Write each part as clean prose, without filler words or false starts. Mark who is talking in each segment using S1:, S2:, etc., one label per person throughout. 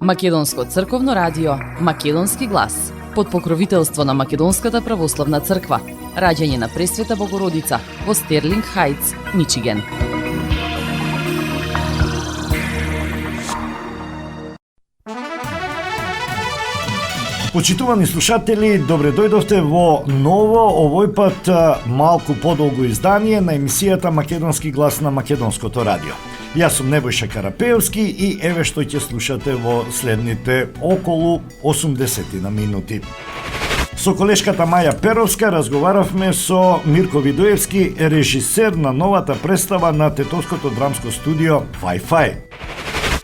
S1: Македонско црковно радио, Македонски глас, под покровителство на Македонската православна црква, раѓање на Пресвета Богородица во Стерлинг Хајтс, Мичиген.
S2: Почитувани слушатели, добре дојдовте во ново, овој пат малку подолго издание на емисијата Македонски глас на Македонското радио. Јас сум Небојша Карапеевски и еве што ќе слушате во следните околу 80 на минути. Со колешката Маја Перовска разговаравме со Мирко Видоевски, режисер на новата представа на Тетовското драмско студио Wi-Fi.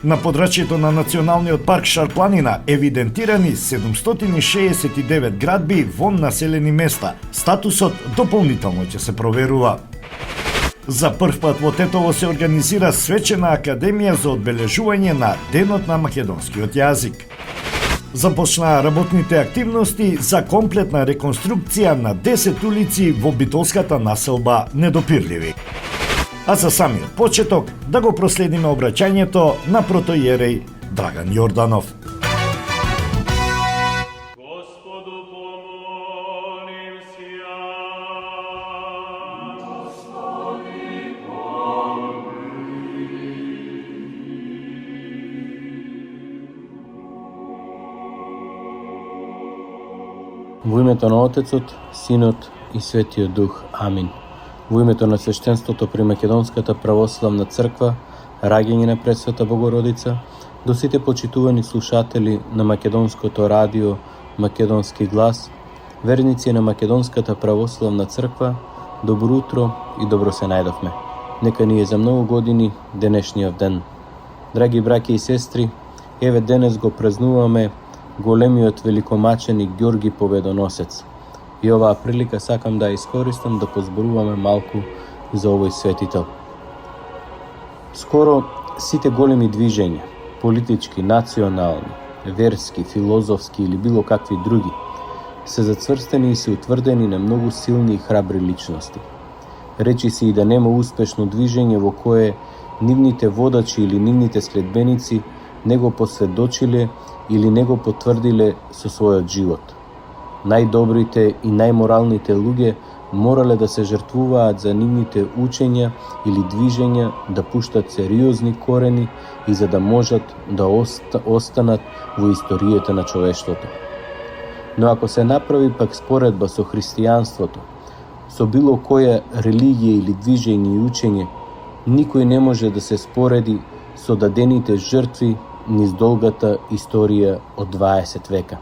S2: На подрачјето на Националниот парк Шарпланина евидентирани 769 градби во населени места. Статусот дополнително ќе се проверува. За прв пат во Тетово се организира свечена академија за одбележување на Денот на македонскиот јазик. Започнаа работните активности за комплетна реконструкција на 10 улици во битолската населба Недопирливи. А за самиот почеток да го проследиме обраќањето на протоиерей Драган Јорданов.
S3: Господу помолим сја. Господи помилуј.
S4: Во името на Отецот, Синот и Светиот Дух. Амин. Во името на свештенството при Македонската православна црква, раѓање на Пресвета Богородица, до сите почитувани слушатели на Македонското радио Македонски глас, верници на Македонската православна црква, добро утро и добро се најдовме. Нека ни е за многу години денешниот ден. Драги браќи и сестри, еве денес го празнуваме големиот великомаченик Ѓорги Победоносец. И оваа прилика сакам да ја искористам да позборуваме малку за овој светител. Скоро сите големи движења, политички, национални, верски, филозофски или било какви други, се зацврстени и се утврдени на многу силни и храбри личности. Речи се и да нема успешно движење во кое нивните водачи или нивните следбеници не го посведочиле или не го потврдиле со својот живот. Најдобрите и најморалните луѓе морале да се жртвуваат за нивните учења или движења, да пуштат сериозни корени и за да можат да останат во историјата на човештвото. Но ако се направи пак споредба со христијанството, со било која религија или движење и учење, никој не може да се спореди со дадените жртви низ долгата историја од 20 века.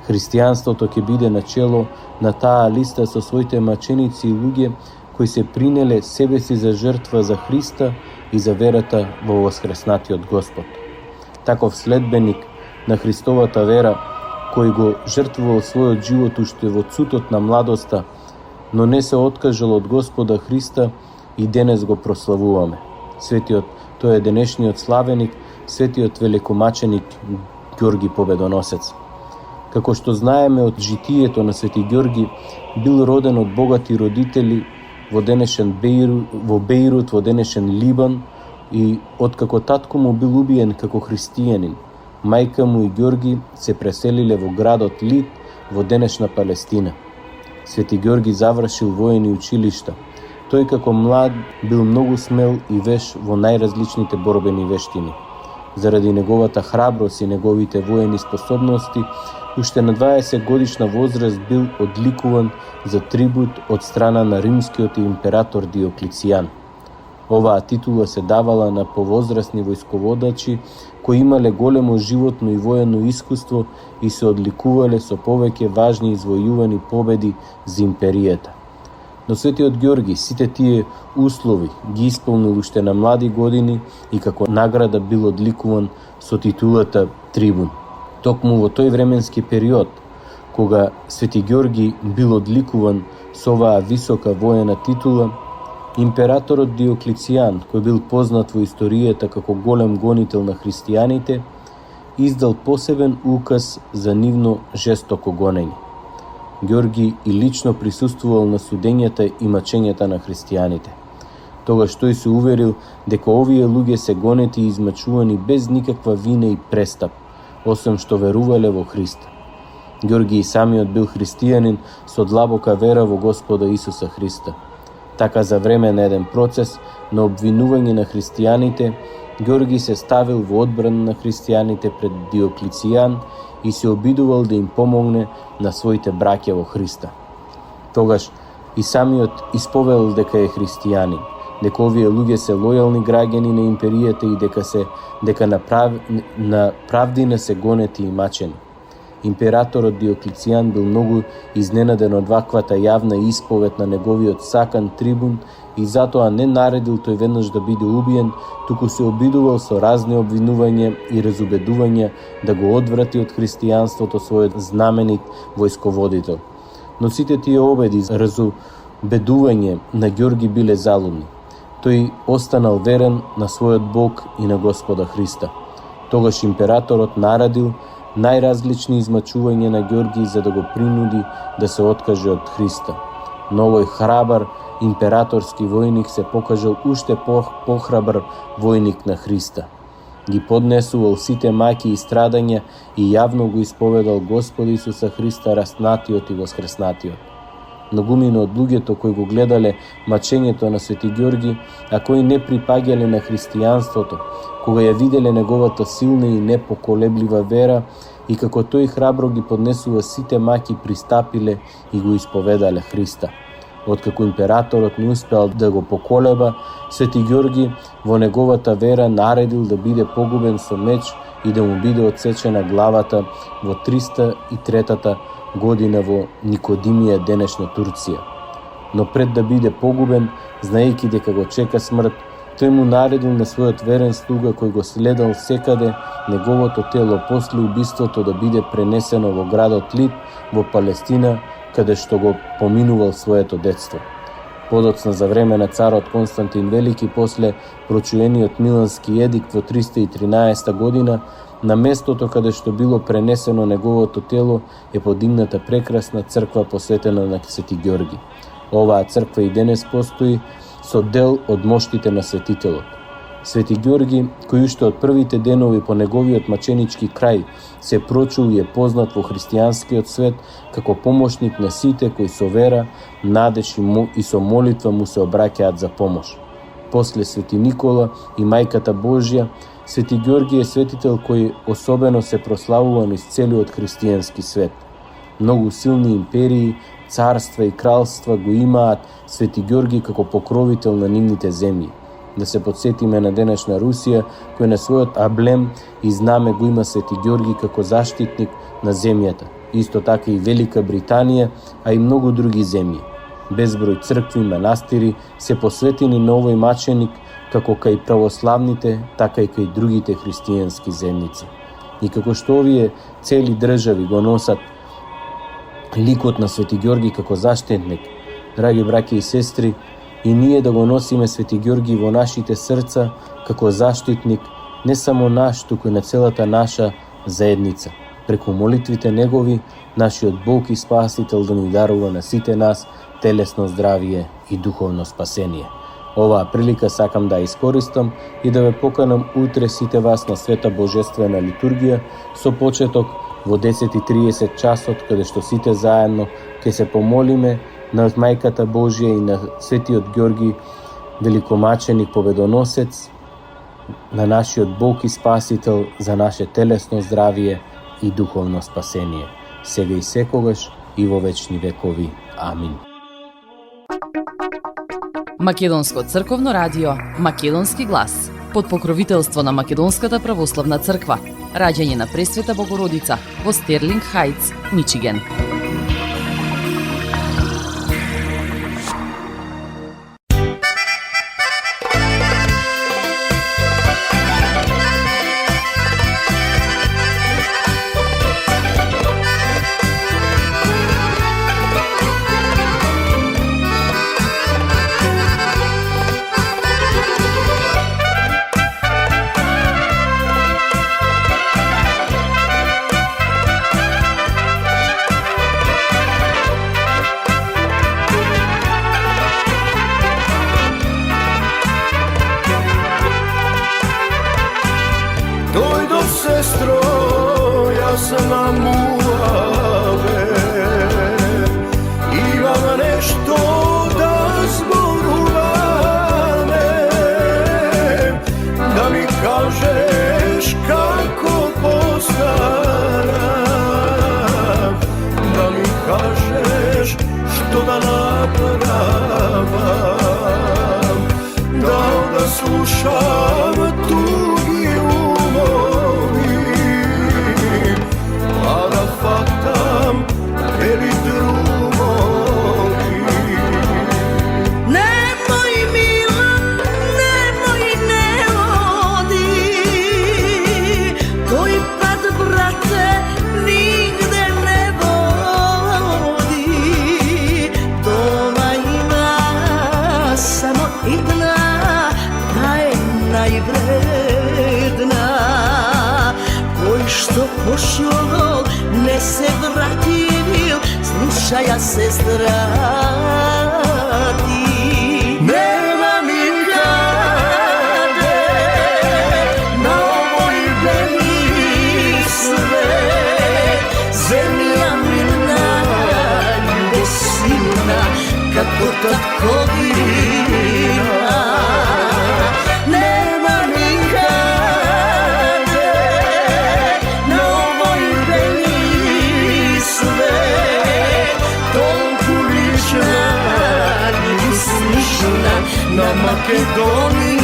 S4: Христијанството ќе биде начело на таа листа со своите маченици и луѓе кои се принеле себе си за жртва за Христа и за верата во воскреснатиот Господ. Таков следбеник на Христовата вера, кој го жртвувал својот живот уште во цутот на младоста, но не се откажал од Господа Христа, и денес го прославуваме. Тој е денешниот славеник, светиот великомаченик Ѓорги Победоносец. Како што знаеме од житието на Свети Ѓорги, бил роден од богати родители во денешен Бејрут, во денешен Либан, и откако татко му бил убиен како христијанин, мајка му и Ѓорги се преселиле во градот Лид во денешна Палестина. Свети Ѓорги завршил воени училишта. Тој како млад бил многу смел и веш во најразличните борбени вештини. Заради неговата храброст и неговите воени способности, уште на 20 годишна возраст бил одликуван за трибут од страна на римскиот император Диоклицијан. Оваа титула се давала на повозрастни војсководачи кои имале големо животно и воено искуство и се одликувале со повеќе важни извојувани победи за империјата. Но Светиот Ѓорги сите тие услови ги исполнил уште на млади години и како награда бил одликуван со титулата трибун. Токму во тој временски период, кога Свети Ѓорги бил одликуван со оваа висока воена титула, императорот Диоклицијан, кој бил познат во историјата како голем гонител на христијаните, издал посебен указ за нивно жестоко гонење. Ѓорги и лично присуствувал на судењата и мачењата на христијаните. Тогаш тој се уверил дека овие луѓе се гонети и измачувани без никаква вина и престап, освен што верувале во Христа. Ѓорги и самиот бил христијанин со длабока вера во Господа Исуса Христа. Така за време на еден процес на обвинување на христијаните, Ѓорги се ставил во одбрана на христијаните пред Диоклицијан и се обидувал да им помогне на своите браќа во Христа. Тогаш и самиот исповел дека е христијанин, дека овие луѓе се лојални граѓани на империјата и дека на правдина се гонети и мачени. Императорот Диоклицијан бил многу изненаден од ваквата јавна исповед на неговиот сакан трибун и затоа не наредил тој веднаш да биде убиен, туку се обидувал со разни обвинувања и разубедувања да го одврати од христијанството својот знаменит војсководител. Но сите тие обиди за разубедување на Ѓорги биле залудни. Тој останал верен на својот Бог и на Господа Христа. Тогаш императорот наредил најразлични измачувања на Ѓорги за да го принуди да се откаже од Христа. Но овој храбар императорски војник се покажал уште похрабар војник на Христа. Ги поднесувал сите маки и страдања и јавно го исповедал Господа Исуса Христа раснатиот и воскреснатиот. Многумина од луѓето кои го гледале мачењето на Свети Ѓорги, а кои не припаѓале на христијанството, кога ја виделе неговата силна и непоколеблива вера и како тој храбро ги поднесува сите маки, пристапиле и го исповедале Христа. Откако императорот не успеал да го поколеба, Свети Ѓорги во неговата вера наредил да биде погубен со меч и да му биде отсечена главата во 303-та година во Никодимија, денешна Турција. Но пред да биде погубен, знаејќи дека го чека смрт, тој му наредил на својот верен слуга кој го следал секаде неговото тело после убиството да биде пренесено во градот Лид во Палестина, каде што го поминувал своето детство. Подоцна за време на царот Константин Велики, после прочуениот Милански едикт во 313 година, на местото каде што било пренесено неговото тело е подигната прекрасна црква посветена на Свети Ѓорги. Оваа црква и денес постои со дел од моштите на светителот. Свети Ѓорги, кој уште од првите денови по неговиот маченички крај се прочул и е познат во христијанскиот свет како помошник на сите кои со вера, надеж и со молитва му се обраќаат за помош. После Свети Никола и Мајката Божја, Свети Ѓорги е светител кој особено се прославува низ целиот христијански свет. Многу силни империи, царства и кралства го имаат Свети Ѓорги како покровител на нивните земји. Да се подсетиме на денешна Русија, кој на својот аблем и знаме го има Свети Ѓорги како заштитник на земјата. Исто така и Велика Британија, а и многу други земји. Безброј цркви и манастири се посветени на овој маченик, како кај православните, така и кај другите христијански земјици. И како што овие цели држави го носат ликот на Свети Ѓорги како заштитник, драги браќа и сестри, и ние да го носиме Свети Ѓорги во нашите срца како заштитник не само наш, туку и на целата наша заедница. Преку молитвите негови, нашиот Бог и Спасител да ни дарува на сите нас телесно здравие и духовно спасение. Оваа прилика сакам да искористам и да ве поканам утре сите вас на Света Божествена литургија со почеток во 10:30 часот, каде што сите заедно ќе се помолиме на Мајката Божја и на Светиот Ѓорги, великомаченик победоносец, на нашиот Бог и Спасител за наше телесно здравие и духовно спасение, сега и секогаш и во вечни векови. Амин.
S1: Македонско црковно радио, Македонски глас, под покровителство на Македонската православна црква, раѓање на Пресвета Богородица во Стерлинг Хајтс, Мичиген.
S5: Dojdo sestro, jasna muave, imam nešto da zboruvane, da mi kažeš kako postaram, da mi kažeš što da napravam, da slušam tugi umovi, pa da fatam tebi drumovi.
S6: Nemoj mila, nemoj ne odi, koji pad brate nigde ne vodi. Doma ima samo jedna, ta je najvredna, koji što pošao ne se vratil, slušaja sestra ti.
S5: Nema mi kade na ovoj beli svet,
S6: Zemlja mi najde silna, kako tako divna. Nema nikade na ovoj beli svet, toliko lična, niti slična na Makedonija.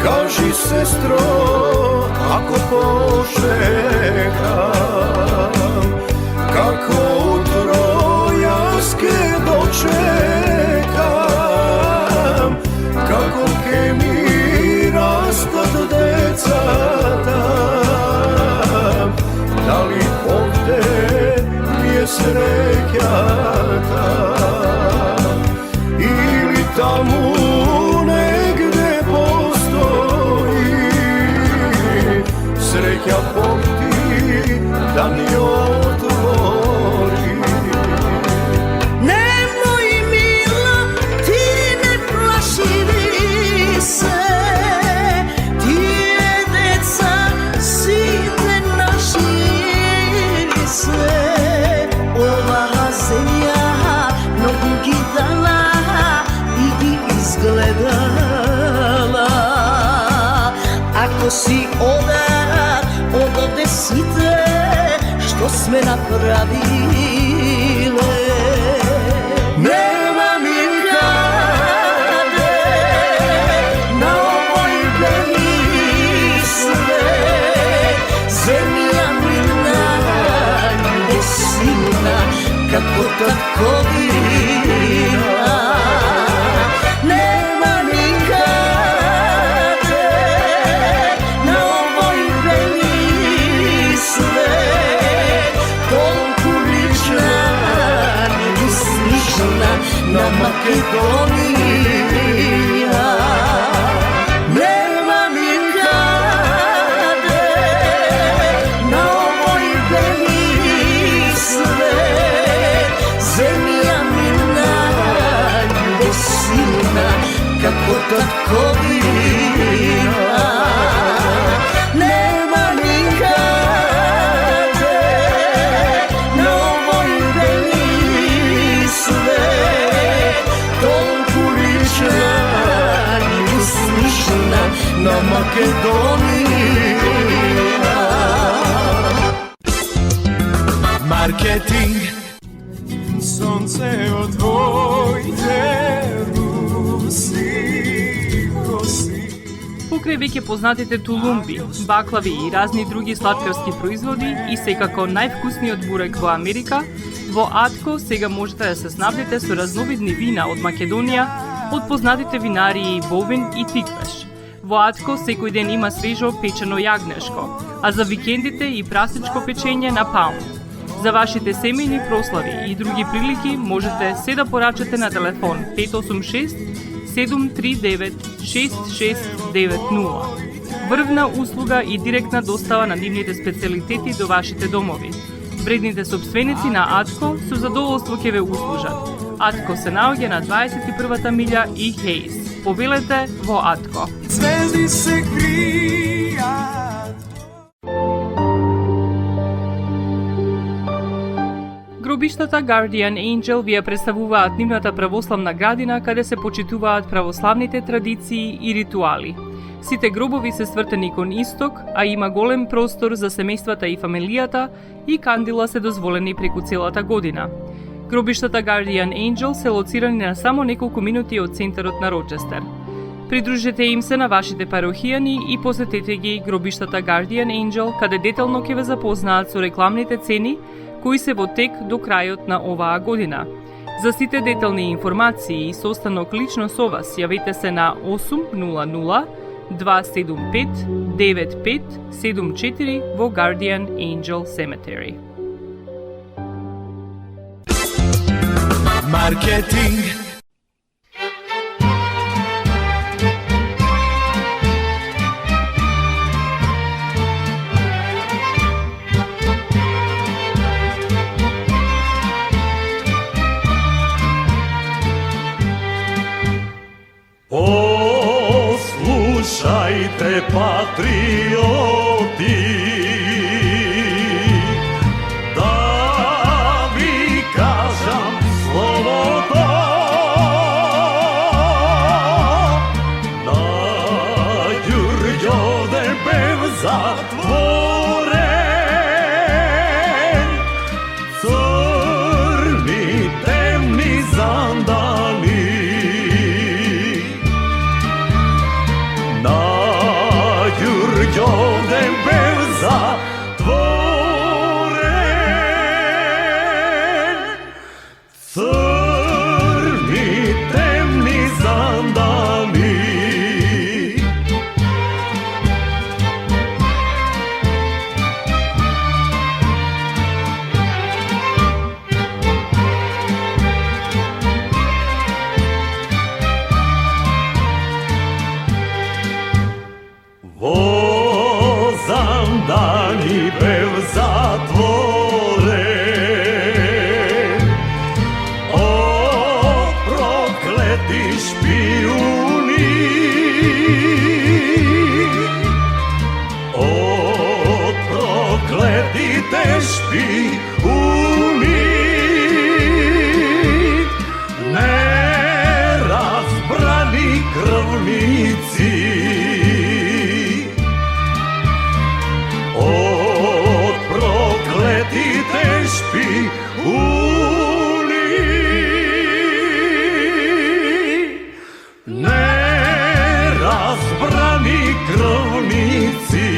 S5: Kaži sestro, ako pošekam, kako u Trojanske dočekam, kako ke mi raspad decata, da li ovde mi je srećata, ili tamo negde postoji sreća Bog ti da mi otvori.
S6: Nemoj mila, ti ne plaširi se, ti je deca, site naširi se. Ova zemlja mnogo gidala i izgledala, ako si od desite što sme napravile.
S5: Nema mi kade na ovoj beli svet,
S6: Zemlja mi najde silna, kako tako divna. Nema nikade na ovoj beli svet, toliko lična, niti slična na Makedonija. Nema nikade na ovoj beli svet, zemlja mi najde silna, kako tako divna. Nema nikade na ovoj beli svet, toliko lična, niti slična na Makedonija.
S5: Marketing. Sonce od tvojte rusi kosi.
S7: Покрај веќе познатите тулумби, баклави и разни други сладкарски производи и секако највкусниот бурек во Америка, Во Атко сега можете да се снабдите со разновидни вина од Македонија, од познатите винарии Бовин и Тиквеш. Во Атко секој ден има свежо печено јагнешко, а за викендите и прасничко печење на паун. За вашите семејни прослави и други прилики можете се да порачате на телефон 586 739 6690. Врвна услуга и директна достава на нивните специјалитети до вашите домови. Вредните собственици на Атко со задоволство ќе ве услужат. Атко се наоѓа на 21-та милја и Хейс. Повелете во Атко.
S5: Звезди се кријат.
S7: Гробиштата Guardian Angel ви ја представуваат нивната православна градина каде се почитуваат православните традиции и ритуали. Сите гробови се свртени кон исток, а има голем простор за семејствата и фамилијата и кандила се дозволени преку целата година. Гробиштата Guardian Angel се лоцирани на само неколку минути од центарот на Рочестер. Придружете им се на вашите парохијани и посетете ги гробиштата Guardian Angel, каде детално ќе ве запознаат со рекламните цени кои се во тек до крајот на оваа година. За сите детални информации и состанок лично со вас, јавете се на 800 275 9574 во Guardian Angel Cemetery.
S5: Маркетинг.
S3: Послушајте, патриоти, да ви кажам словото. На Ѓурѓовден бев затворен, црни темни зандали. Ѓурѓовден бев затворен, црни темни зандали. Дани бев затворен од проклети шпиуни, од проклетите шпиуни, неразбрани крвници. Од проклетите шпиуни, неразбрани крвници.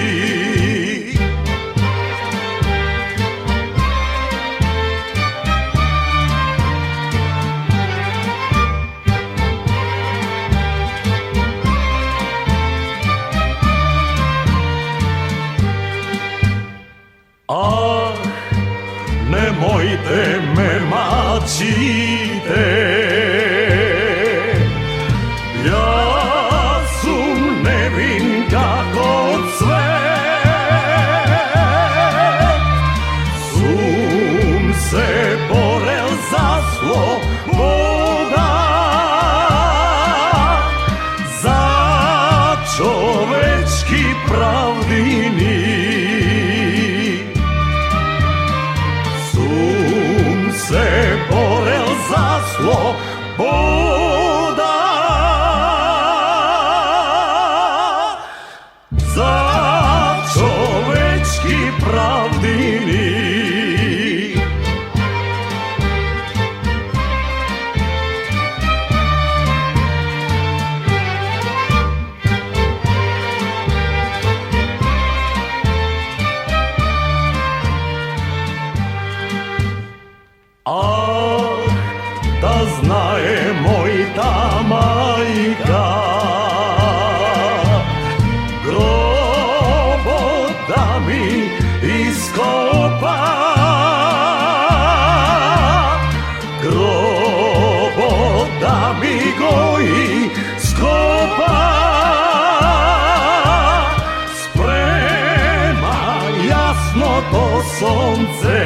S3: sonce.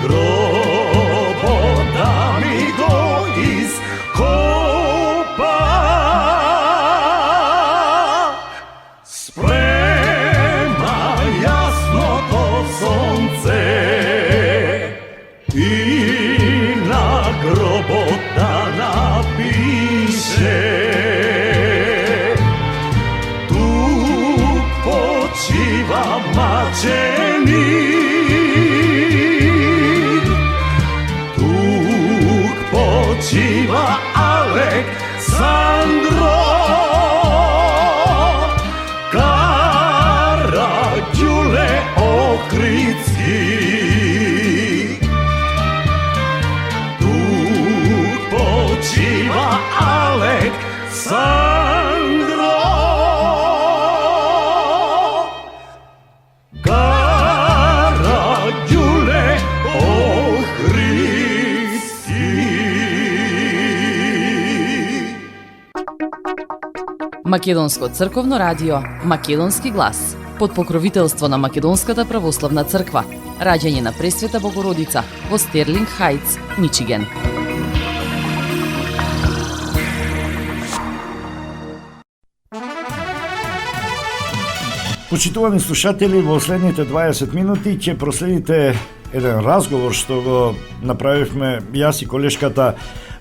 S3: Grobo da mi go iskopa, sprema jasno to sonce i na grobo da napiše: tu počiva mačenik, tu počiva Aleksandro, Karađule Ohridski. Tu počiva Aleksandro, Karađule Ohridski.
S1: Македонско црковно радио, Македонски глас, под покровителство на Македонската православна црква, раѓање на Пресвета Богородица во Стерлинг Хајтс, Мичиген.
S2: Почитувани слушатели, во следните 20 минути ќе проследите еден разговор што го направивме јас и колешката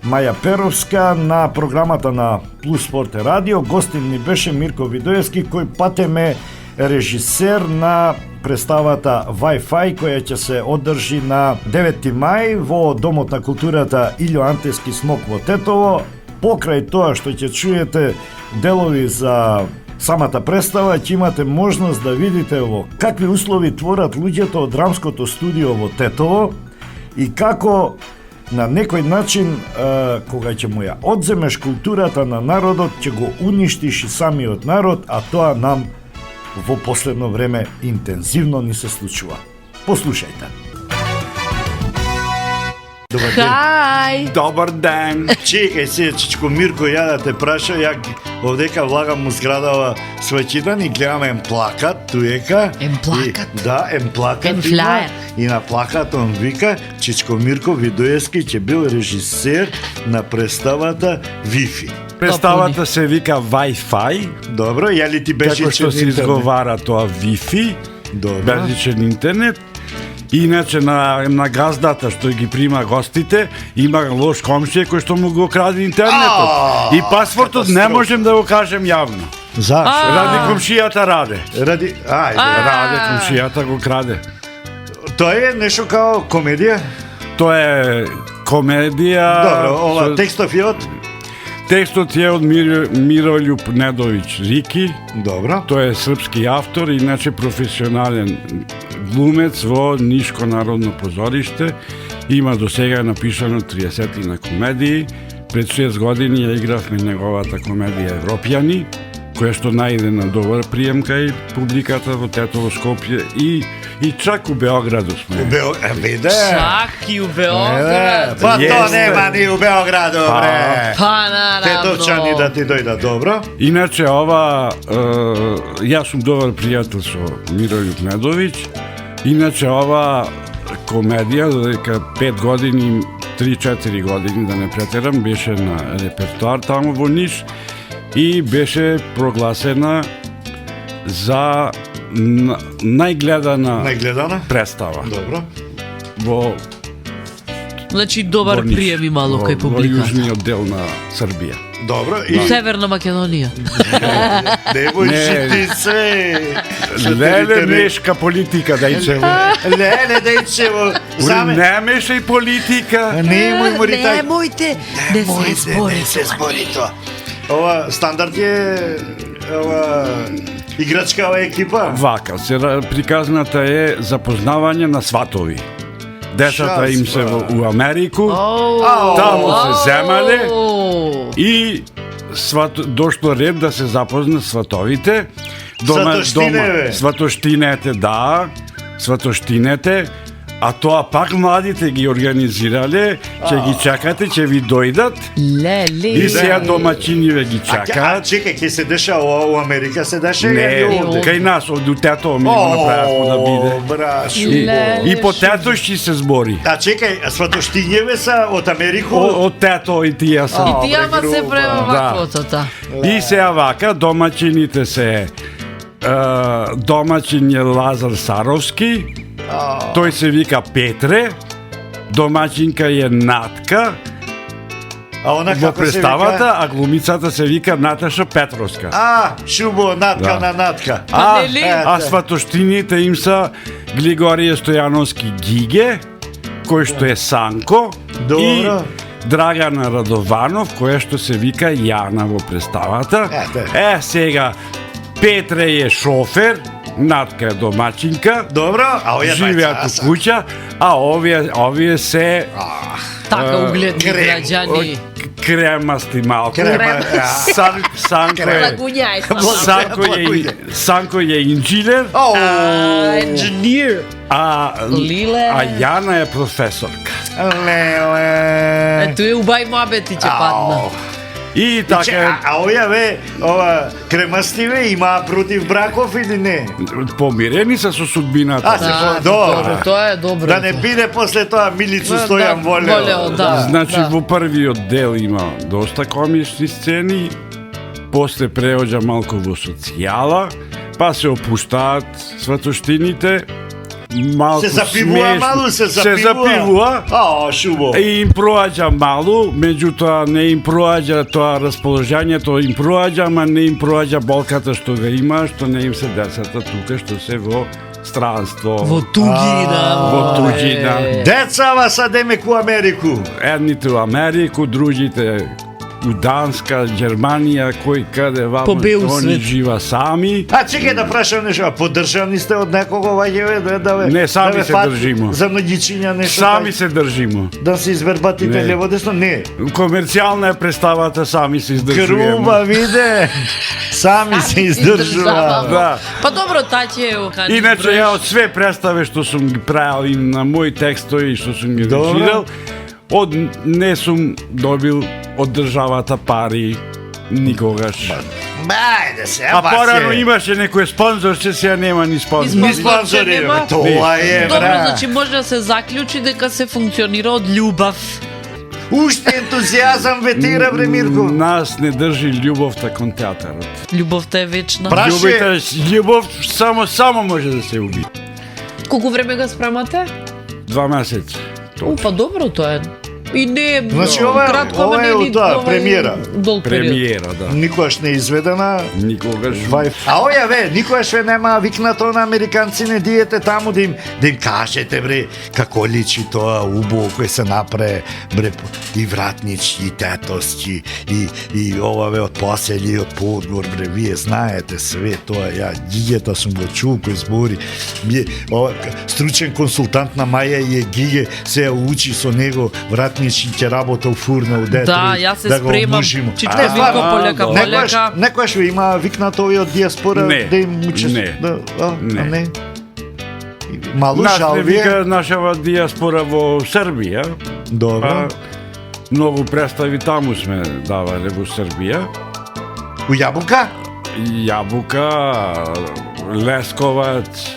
S2: Маја Перовска на програмата на Плюс Спорт радио. Гостин ни беше Мирко Видоевски, кој патем е режисер на представата Wi-Fi, која ќе се одржи на 9 мај во Домот на културата Илјо Антески Смок во Тетово. Покрај тоа што ќе чуете делови за самата представа, ќе имате можност да видите во какви услови творат луѓето од драмското студио во Тетово и како на некој начин, кога ќе му ја одземеш културата на народот, ќе го уништиш и самиот народ, а тоа нам во последно време интензивно ни се случува. Послушајте. Добар ден.
S8: Хај!
S9: Добар ден!
S2: Чекај се, чичко Мирко, ја да те праша, ја овдека влагам му зградава својчитан и гледаме плакат, туека.
S8: Плакат?
S2: Да, плакат
S8: флаер.
S2: И на плакатон вика, Чичко Мирко Видоевски ќе бил режисер на представата Wi-Fi.
S9: Представата се вика Wi-Fi,
S2: Добро, ја ли ти беше
S9: како што се изговара тоа Wi-Fi,
S2: Добро.
S9: безличен интернет. Иначе на газдата што ги прима гостите, има лош комшија кој што му го краде интернетот. И пасвортот не можем да го кажем јавно.
S2: Зашо?
S9: Ради комшијата раде.
S2: Ради...
S9: Раде комшијата го краде.
S2: Тоа е нешто као комедија?
S9: Тоа е комедија.
S2: Добро, ова текстов е од?
S9: Текстот е од Мирољуб Недовиќ Рики.
S2: Добро.
S9: Тој е српски автор, иначе професионален глумец во Нишко народно позориште. Има до сега напишано 30 на комедии. Пред 6 години ја игравме неговата комедија Европјани, која што најде на добар прием кај публиката во Тетово, Скопје и чак у Београду сме.
S2: Виде.
S8: Чак и у Београд.
S2: Па тоа
S9: Јесте.
S2: нема ни у Београду, бре.
S8: Па наравно.
S2: Тетовчани да ти дојдат, добро?
S9: Иначе ова, јас сум добар пријател со Мирољуб Недовиќ. Иначе ова комедија, додека 5 години, 3-4 години, да не претерам, беше на репертоар таму во Ниш и беше прогласена за најгледана представа
S2: Добро.
S9: во
S8: Значи добар
S9: Ниш,
S8: прием имало кај
S9: во
S8: публиката.
S9: јужниот дел на Србија.
S2: Добро.
S8: У Северна Македонија.
S2: Немој
S9: Не.
S2: шити се.
S9: Леле мешка политика, дајчево.
S2: Леле, дејчево.
S9: Ури, не мешај политика.
S2: Немој морита.
S8: Немојте, не се збори.
S2: Не се збори тоа. Ова стандард е ова играчкава екипа.
S9: Вака, приказната е запознавање на сватови. Децата им се у Америку, таму се земале и дошло ред да се запознат сватовите.
S2: Сватоштине, бе.
S9: Сватоштинете, да, сватоштинете, А тоа пак младите ги организирале, ќе ги чакате, ќе ви дојдат
S8: Леле.
S9: и сега домачиниве ги
S2: А
S9: чакаат.
S2: чекај, ќе се деша у Америка, се деша
S9: Не,
S2: или овде?
S9: кај нас, од тето ми го направивме да биде.
S2: Брашу.
S9: И по тето ќе се збори.
S2: А чекај, сватоштињеве са од Америку?
S9: Од тето и тие са.
S8: И ти ама се
S2: грубо.
S8: према
S9: Да.
S8: ваквотата.
S9: И сега вака, домачините се домачин е Лазар Саровски, тој се вика Петре, домачинка е Натка,
S2: А она
S9: во
S2: како се
S9: представата,
S2: вика?
S9: а глумицата се вика Наташа Петровска.
S2: Шубо, натка
S9: Да.
S2: на натка.
S8: нели?
S9: А сватоштините им са Глигорije Стојановски Гиге, кој што е Санко,
S2: Добро.
S9: и Драгана Радованов, која што се вика Јана во представата.
S2: Ете.
S9: Сега, Петре е шофер, Натка е домачинка,
S2: Добро, а овие
S9: живеат
S2: двајца
S9: у куќа, а овие се
S8: Така угледни
S2: крем.
S8: граѓани.
S9: кремасти малку.
S2: Крема.
S9: Санко е
S8: Лагуњај
S9: Санко е инженер,
S8: инженер.
S9: а
S8: Лиле.
S9: Јана е професорка.
S2: Леле.
S8: Ето е убај мабети ќе падна.
S9: И така
S2: А овие ве, ова кремастиве има против браков или не?
S9: помирени се со судбината.
S2: Добро.
S8: Тоа е добро.
S2: Да не биде после тоа Милицу
S8: Да,
S2: Стојан волео.
S8: да.
S9: Значи
S8: да.
S9: во првиот дел има доста комични сцени, после преоѓа малку во социјала, па се опуштаат сватоштините, малку
S2: Се запивува
S9: смешно.
S2: малу, се
S9: Се запивува.
S2: шубо.
S9: И им проаѓа малу, меѓутоа не им проаѓа тоа расположението, им проаѓа, ама не им проаѓа болката што го има, што не им се децата тука, што се во странство.
S8: Во тугина.
S9: Во туѓина.
S2: Децава са демек у Америку.
S9: Едните у Америку, другите у Данска, Германија, кој каде
S8: По бел
S9: ваму, они
S8: свет.
S9: жива сами.
S2: А чекај да прашам нешто, а поддржани сте од некого ваѓеве да ве
S9: Не, сами
S2: да ве
S9: се
S2: фати
S9: држимо.
S2: За ногичиња нешто.
S9: Сами се држимо.
S2: Да се извербатите
S9: Не.
S2: лево десно? Не.
S9: Комерцијална е представата, сами се издржуваме.
S2: Груба виде. Сами се издржува.
S9: Да.
S8: Па добро, таа ќе е окани.
S9: Иначе ја од све представи што сум ги правил и на мои текстови што сум ги
S2: Добро.
S9: режирал, не сум добил од државата пари никогаш.
S2: Бајде се,
S9: А порано имаше некој спонзорче, сега нема ни спонзор.
S2: Ни спонзори,
S8: нема.
S2: тоа е,
S8: Добро,
S2: бра.
S8: значи може да се заклучи дека се функционира од љубов.
S2: Уште ентузијазам ветира, бре Мирко.
S9: Нас не држи љубовта кон театарот.
S8: Љубовта е вечна.
S9: Љубов само може да се уби.
S8: Колку време го спремате?
S9: 2 месеци.
S8: Па добро тоа е. И не е
S2: Значи, ова е-
S8: кратко,
S2: ова
S8: ама
S2: е
S8: не
S2: од тоа, премиера.
S8: Долг период.
S9: Премиера, да.
S2: Никогаш не изведена.
S9: Никогаш.
S2: А овие ве, никогаш ве нема викнато на американци не диете таму да им кажете бре како личи тоа убаво кој се напре бре и вратнички, и тетоски и ова ве од посели и од Подгор бре вие знаете све тоа ја гигета сум го чул кој збори ова стручен консултант на Маја и Гиге се учи со него вратнички ќе работа у фурна у детри
S8: Да, јас се
S2: да го
S8: спремам.
S2: умножимо.
S8: Чичко
S2: Не,
S8: Винко
S2: стварно,
S8: полека, полека.
S2: Некојаш ве има викнато овие од диаспора
S9: Не,
S2: да им учат.
S9: не,
S2: Да,
S9: не.
S2: не. Малу
S9: Нас не
S2: жалвија.
S9: вика нашава диаспора во Србија.
S2: Добро.
S9: Па, многу представи таму сме давале во Србија.
S2: У Јабука?
S9: Јабука, Лесковац,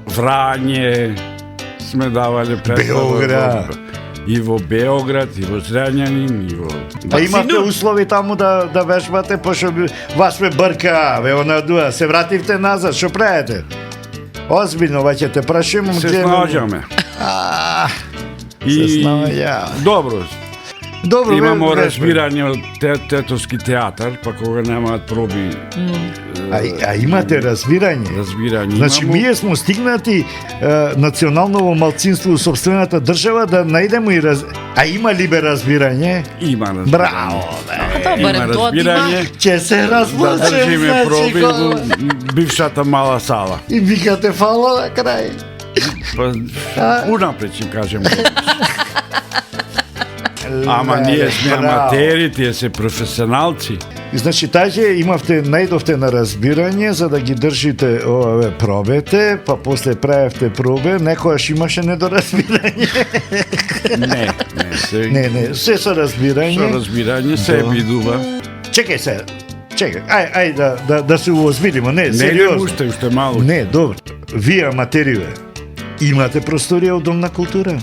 S9: Врање, сме давале представи.
S2: Београд.
S9: И во Београд, и во Зренјанин, и во...
S2: А имате услови таму да вежбате, пошто вас ме брка, ве она дуа, се вративте назад, што правите? Озбилно, ваќате прашувам.
S9: Се снаоѓаме.
S2: Се снаоѓа.
S9: Добро,
S2: Добро,
S9: имамо
S2: ве,
S9: разбирање од тетовски театар, па кога немаат проби,
S2: А имате разбирање? Значи,
S9: имамо.
S2: ние смо стигнати национално во малцинство у собствената држава да најдемо и А има ли бе разбирање?
S9: Има разбирање.
S2: Браво, бе!
S8: Да, барем
S9: Има
S8: тоа ти има.
S9: разбирање.
S2: Ќе се
S9: Да
S2: разплачем,
S9: држиме проби
S2: значи,
S9: во бившата мала сала.
S2: и викате фала на крај.
S9: Па, унапред ќе им кажем. Ама ние сме
S2: браво.
S9: аматери, тие се професионалци.
S2: Значи, тајде имавте, најдовте на разбирање за да ги држите ове пробите, па после правевте пробе, некојаш имаше недоразбирање.
S9: Не,
S2: Не, се со разбирање.
S9: Со разбирање се
S2: Да.
S9: видува.
S2: Чекај се, ај да се уозбилимо, не,
S9: Не,
S2: сериозно.
S9: уште малку.
S2: Не, добро. Вие аматериве, имате просторија од Дом на култура?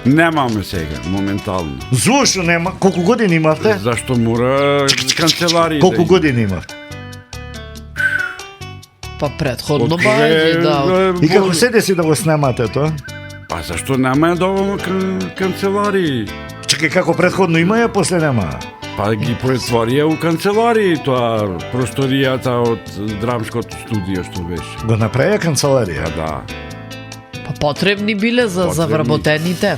S9: Немаме сега, моментално.
S2: Зошто нема? Колку години имавте?
S9: Зашто мора канцеларија
S2: Колку години имавте?
S8: Па предходно
S9: Откога
S8: бајде, да.
S2: И како се деси да го снемате тоа?
S9: Па зашто нема доволно канцеларии?
S2: Чекај, како предходно има ја, после нема?
S9: Па ги претворија у канцеларии тоа просторијата од драмското студио што беше.
S2: Го направија канцеларија?
S9: Па да,
S8: Па потребни биле за
S9: Потребни.
S8: вработените.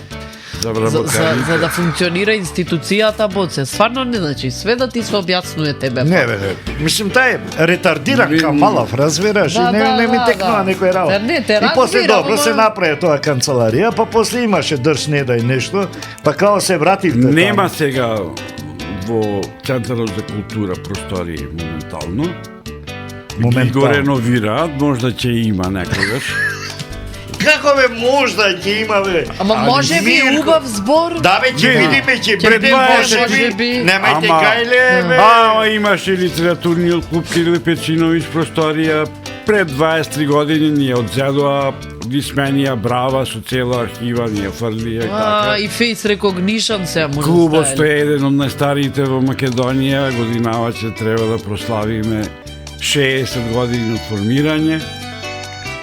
S9: за
S8: За
S9: вработените.
S8: да функционира институцијата боце. Стварно не значи све да ти се објаснува тебе.
S2: Не, бе, мислим, тај е ретардиран камалав, разбираш, и не ми текнува некој работа.
S8: Не, те
S2: И после
S8: разбирам,
S2: добро се
S8: ама-
S2: направи тоа канцеларија, па после имаше држ не дај нешто, па као се вративте
S9: Нема
S2: таму.
S9: сега во Центарот за култура простории моментално. Ги го
S2: Моментално.
S9: реновираат, можда ќе има некогаш.
S2: Како бе можда ќе има бе?
S8: Ама може би
S2: Мирко,
S8: убав збор.
S2: Да бе, ќе
S9: Да.
S2: видиме, ќе
S9: Пред
S2: биде
S9: 20
S2: може би.
S8: би.
S2: Немајте
S9: Ама-
S2: гајле, бе.
S9: Ама имаше литературниот клуб Кирил Печиновиќ просторија. Пред 23 години ни ја одзедоа, ги сменија брава со цела архива, ни ја фрлија и така.
S8: И face recognition се му
S9: Клубот што
S8: наставили.
S9: е еден од најстариите во Македонија, годинава ќе треба да прославиме 60 години од формирање.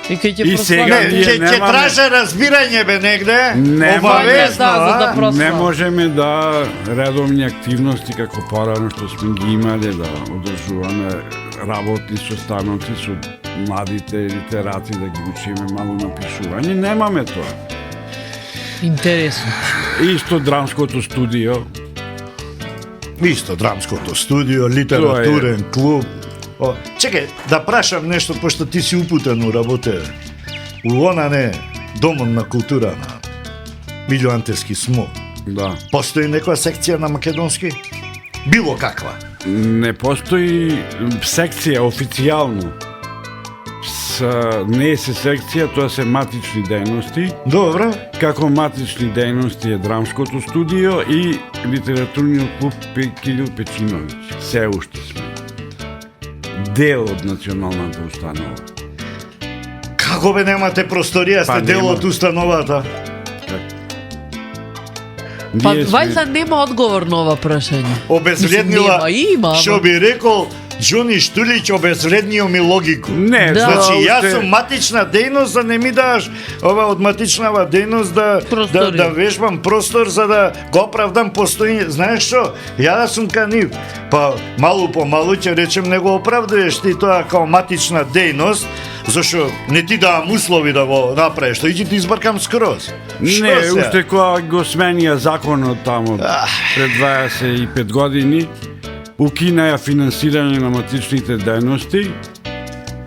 S8: И кај ќе
S9: И сега
S8: прославиме.
S2: Не,
S9: ние
S2: ќе
S9: немаме-
S2: тража разбирање бе негде.
S9: Нема-
S2: Обавезно,
S8: Да, за да
S2: а?
S8: прославиме.
S9: Не можеме да редовни активности како порано што сме ги имале, да одржуваме работни состаноци со младите литерати, да ги учиме малку на пишување. Немаме тоа.
S8: Интересно.
S9: Исто драмското студио,
S2: Исто драмското студио, литературен клуб. О, чекај, да прашам нешто, пошто ти си упутен у работе. У она не, Домот на култура на Милјо Антевски СМО.
S9: да.
S2: Постои некоја секција на македонски? Било каква?
S9: Не постои секција официјално. Не е се секција, тоа се матични дејности.
S2: Добро.
S9: Како матични дејности е драмското студио и литературниот клуб Кирил Печиновиќ. Се уште сме. Дел од националната установа.
S2: Како бе немате просторија, сте
S9: Па,
S2: дел
S9: нема.
S2: од установата?
S8: Па
S9: Ние сме-
S8: вајда нема одговор на ова прашање.
S2: Обезвреднила,
S8: Мислим, има,
S2: што би рекол Џони Штулиќ, обезвреднио ми логику.
S9: Не,
S8: Да.
S2: Значи, јас
S9: уште-
S2: сум матична дејност, да не ми даш ова од матичнава дејност да
S8: Просторија.
S2: вежбам простор за да го оправдам постојање. Знаеш што? Ја да сум канив. Па малу по малу ќе речем не го оправдуваш ти тоа као матична дејност, зашто не ти давам услови да го направиш, што иди ти избркам скроз.
S9: Не,
S2: Што се?
S9: уште кога го сменија законот таму пред 25 години, укинаја финансирање на матичните дејности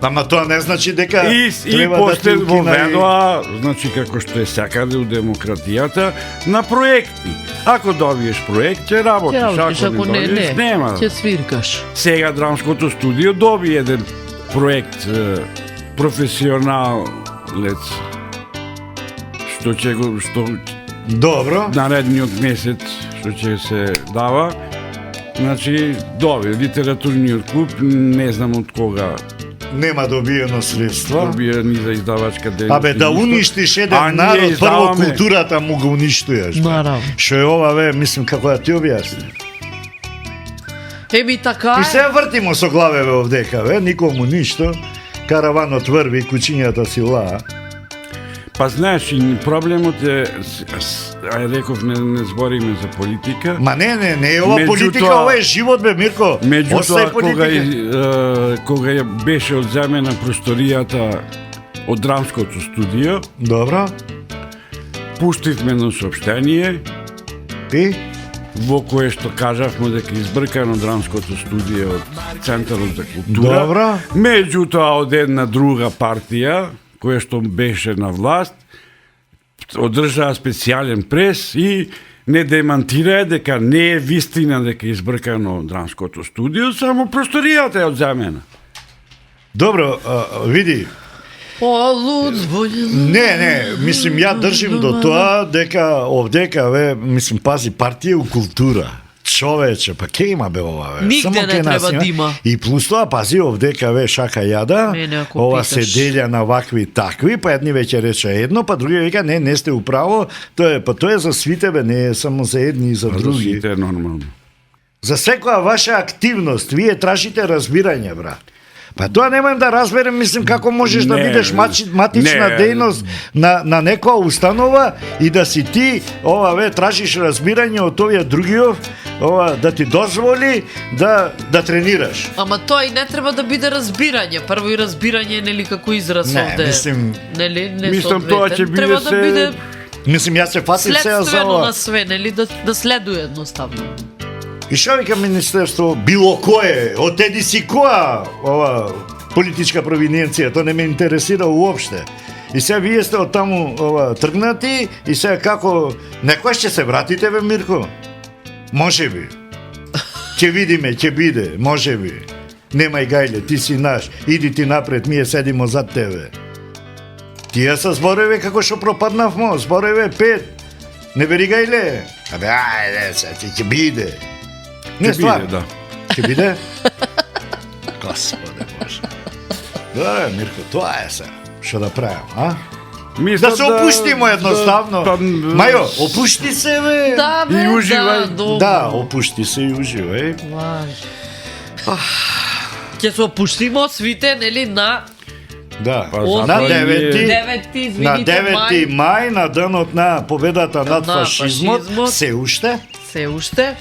S2: Ама тоа не значи дека
S9: и
S2: треба
S9: после
S2: да ти укина и-
S9: воведоа, значи како што е секаде у демократијата, на проекти. Ако добиеш проект, ќе работиш,
S8: Ќе работиш,
S9: ако
S8: ако
S9: не
S8: не,
S9: добиеш,
S8: не.
S9: нема.
S8: Ќе свиркаш.
S9: Сега драмското студио доби еден проект професионалец што
S2: Добро.
S9: наредниот месец што ќе се дава. Значи, доби литературниот клуб, не знам од кога
S2: Нема добиено средства.
S9: добија ни за издавачка дејност.
S2: Абе, да уништиш
S9: А
S2: еден
S9: ние
S2: народ, прво
S9: издаваме-
S2: културата му го уништуваш. бе.
S8: Наравно.
S2: Што е ова, бе, мислим, како да ти објасни.
S8: Еми така
S2: И
S8: е.
S2: се вртимо со главеве овдека, бе, никому ништо. Караванот врви, кучињата си лаа.
S9: Па знаеш, и проблемот е, реков, не збориме за политика.
S2: Ма не е ова
S9: Меѓутоа-
S2: политика, ова е живот, бе, Мирко. Остај
S9: Меѓутоа,
S2: политика.
S9: кога ја беше одземена просторијата од драмското студио,
S2: Добро.
S9: пуштивме на сообштение
S2: И?
S9: во кое што кажавме дека избркано драмското студио од Центарот за култура.
S2: Добро.
S9: Меѓутоа од една друга партија, која што беше на власт, одржаа специјален прес и не демантираа дека не е вистина дека е избркано драмското студио, само просторијата е одземена.
S2: Добро, види,
S8: Полуд збоњен.
S2: не, мислим, ја држим до тоа дека овдека, мислим, пази, партија у култура. Човече, па ке има бе ова,
S8: Нигде
S2: Само
S8: не
S2: ке нас
S8: треба да има.
S2: И плюс тоа, пази, овдека, шака јада,
S8: Мене, ако
S2: ова
S8: питаш.
S2: се делја на вакви такви, па едни веќе рече едно, па други века, не сте управо, тоа е за свите, не е само за едни и за
S9: За
S2: други.
S9: сите е нормално.
S2: За секоја ваша активност, вие тражите разбирање, брат. Па тоа не можам да разберем, мислим, како можеш да
S9: Не,
S2: бидеш матична
S9: не.
S2: дејност на некоја установа и да си ти, тражиш разбирање од овие другиов, да ти дозволи да тренираш.
S8: Ама тоа и не треба да биде разбирање. Прво и разбирање, нели, како израз
S2: Не,
S8: овде.
S2: мислим-
S8: нели, не
S9: Мислам, тоа ќе
S8: соодветен.
S9: биде
S8: Треба
S9: се-
S8: да биде
S2: Мислим, јас се фатив сега за
S8: следствено
S2: ова.
S8: на све, нели, да следуе едноставно.
S2: И шо вика министерство, било кое, отеди си која политичка провиненција, тоа не ме интересира уопште. И сега вие сте од таму тргнати и сега како некој ќе се вратите бе Мирко? Може би. Ќе видиме, ќе биде, може би. Немај гајле, ти си наш, иди ти напред, ние седимо зад тебе. Тие се зборови како што пропаднавмо, зборови 5. Не бери гајле. Абе, ајде, сега ќе биде. Не,
S9: Ќе
S2: стварно.
S9: биде, да.
S2: Ќе биде? Господе Боже. Добре, Мирко, тоа е сега. Што да правим, а?
S9: Мислам
S2: Да се опуштимо едноставно. Мајо, опушти се, бе.
S8: Да, бе,
S9: И уживај.
S8: да, добро.
S2: Да, опушти се и уживај.
S8: Ќе се опуштимо свите, нели, на
S2: Да.
S9: Па,
S8: Од
S2: На
S9: затоа
S2: 9-ти,
S9: ние-
S8: 9-ти,
S2: на
S8: извините,
S2: 9 мај, на денот на победата над
S8: На
S2: фашизмот,
S8: фашизмот.
S2: се уште
S8: се уште.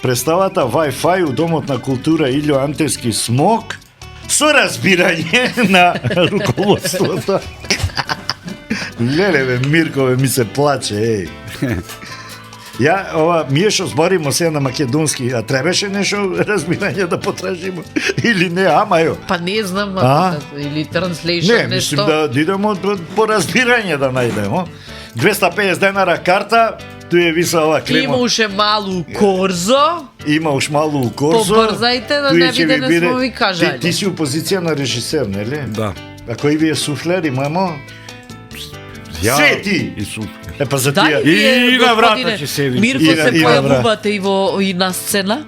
S2: представата Wi-Fi у Домот на култура Илјо Антевски Смок со разбирање на руководството. Леле бе, Мирко бе, ми се плаче, еј. Ние што зборимо сега на македонски, а требаше нешто разбирање да потражимо или не, ама јо.
S8: Па не знам,
S2: А?
S8: или translation,
S2: Не,
S8: нешто.
S2: мислим да идемо по разбирање да најдемо. 250 денара карта, tu je visa ova krema.
S8: Има уште малу корзо.
S2: Има уш малу у корзо.
S8: Побрзајте да
S2: Туе
S8: не
S2: ќе
S8: биде
S2: ви
S8: не смо ви кажали.
S2: Ти си у позиција на режисер, нели?
S9: Да.
S2: А кој ви е суфлер, имамо?
S9: Ја
S2: Све ти!
S9: И супер.
S2: Е па за
S8: Дали
S2: тие.
S8: вие,
S9: И на врата
S8: господине,
S9: ќе седи.
S8: Мирко,
S2: И на-
S8: се
S2: и на врата.
S8: појавувате и на сцена?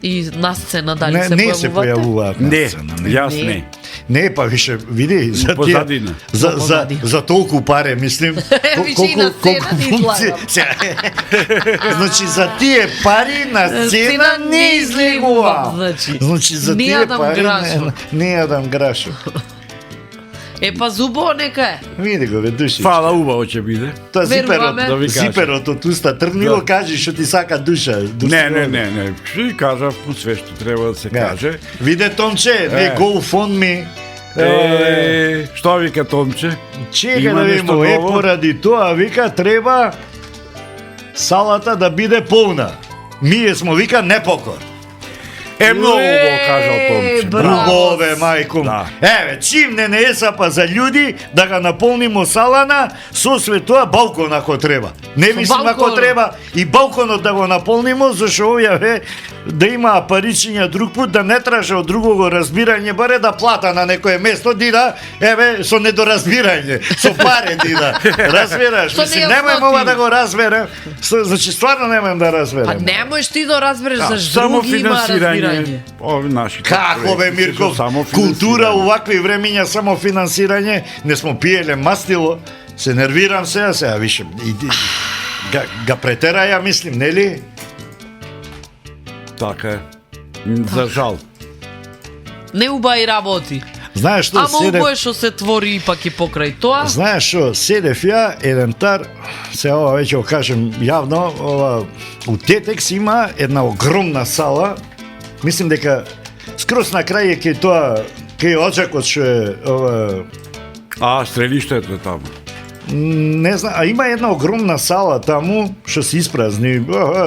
S8: И на сцена, дали
S2: Не,
S8: се
S2: не се
S8: појавувате?
S2: појавуваат на
S9: Не,
S2: сцена,
S9: јас
S8: Не.
S9: не.
S2: Не, па више, види, за тие,
S9: Позадина.
S2: за толку паре, мислим,
S8: Више и на сцена не излагам.
S2: Значи, за тие пари на сцена не излегувам. Значи, за
S8: Не
S2: тие
S8: јадам
S2: пари
S8: грашо.
S2: не јадам грашо.
S8: Е, па зубо нека е.
S2: Види го, бе, души.
S9: Фала убаво ќе биде.
S2: Тоа
S8: Веруваме.
S9: Да ви кажам.
S2: зиперот од уста, тргни го
S9: Да.
S2: кажи што ти сака душа.
S9: Не. Што кажав све што треба да се каже.
S2: Виде Томче, не GoFundMe.
S9: Што вика Томче?
S2: Чека
S9: Има
S2: да
S9: нешто
S2: видимо,
S9: ново?
S2: поради тоа, вика, треба салата да биде полна. Ние смо, вика, непокор.
S9: Многу го кажал Томче.
S8: браво.
S2: Убаве, мајкум.
S9: Да.
S2: Еве, чим не е сапа за људи, да ga наполнимо салана, со све тоа балкон ако треба. Не мислам ако
S8: балкон.
S2: треба и балконот да го наполнимо, зашто овие да има паричиња друг пут, да не траже од другого разбирање, баре да плата на некое место, дида, еве, со недоразбирање, со пари дида. Разбираш,
S8: Со
S2: мислим,
S8: нејаснотии.
S2: немојм ова да го разберем. Значи, стварно немојм да
S8: Па
S2: разберем.
S8: не можеш ти да разбереш,
S9: Да,
S8: зашто
S9: само
S8: други има
S9: финансирање.
S8: разбирање.
S9: Ови наши.
S2: Како бе, Мирков?
S9: Само
S2: Култура
S9: финансирање.
S2: у вакви времиња само финансирање, не смо пиеле мастило. Се нервирам сега више. Га претераја, мислим, нели?
S9: Така е. За жал.
S8: Не убај работи.
S2: Знаеш што,
S8: Ама
S2: седев...
S8: убај што се твори ипак и покрај тоа.
S2: Знаеш што, седев ја, еден тар, се ова веќе го кажем јавно, у Тетекс има една огромна сала, мислим дека скрос на крај е кај тоа, кај Оджакот што е,
S9: Стрелиштето е таму.
S2: не знам, а има една огромна сала таму што се испразни,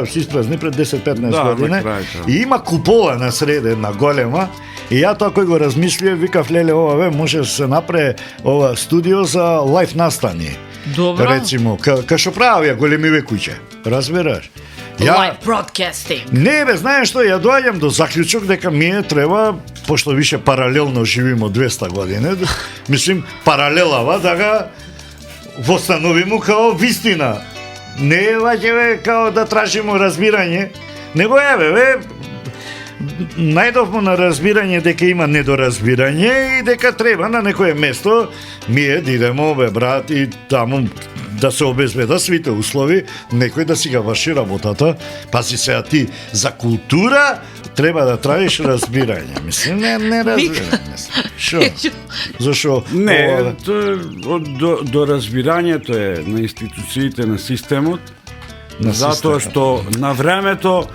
S2: се испразни пред 10-15
S9: Да,
S2: години.
S9: на крај, да.
S2: И има купола на среде една голема. И ја тоа кој го размислија, викав леле ова може да се направи ова студио за лајф настани.
S8: Добро.
S2: Рецимо, кај што правија големиве куќе. Разбираш?
S8: Live broadcasting.
S2: Не бе, знаеш што, ја доаѓам до заклучок дека ми треба, пошто више паралелно живимо 200 години, мислим, паралелава да га востановимо као вистина. Не е ваќе као да тражимо разбирање, него бе, најдовмо на разбирање дека има недоразбирање и дека треба на некое место ние да идемо, бе, брат, и таму да се обезбедат сите услови, некој да си ga врши работата. Пази сега ти, за култура треба да траиш разбирање. Мислим, не разбирање. Шо? Зашо?
S9: Не, до разбирањето е на институциите на системот, затоа што на времето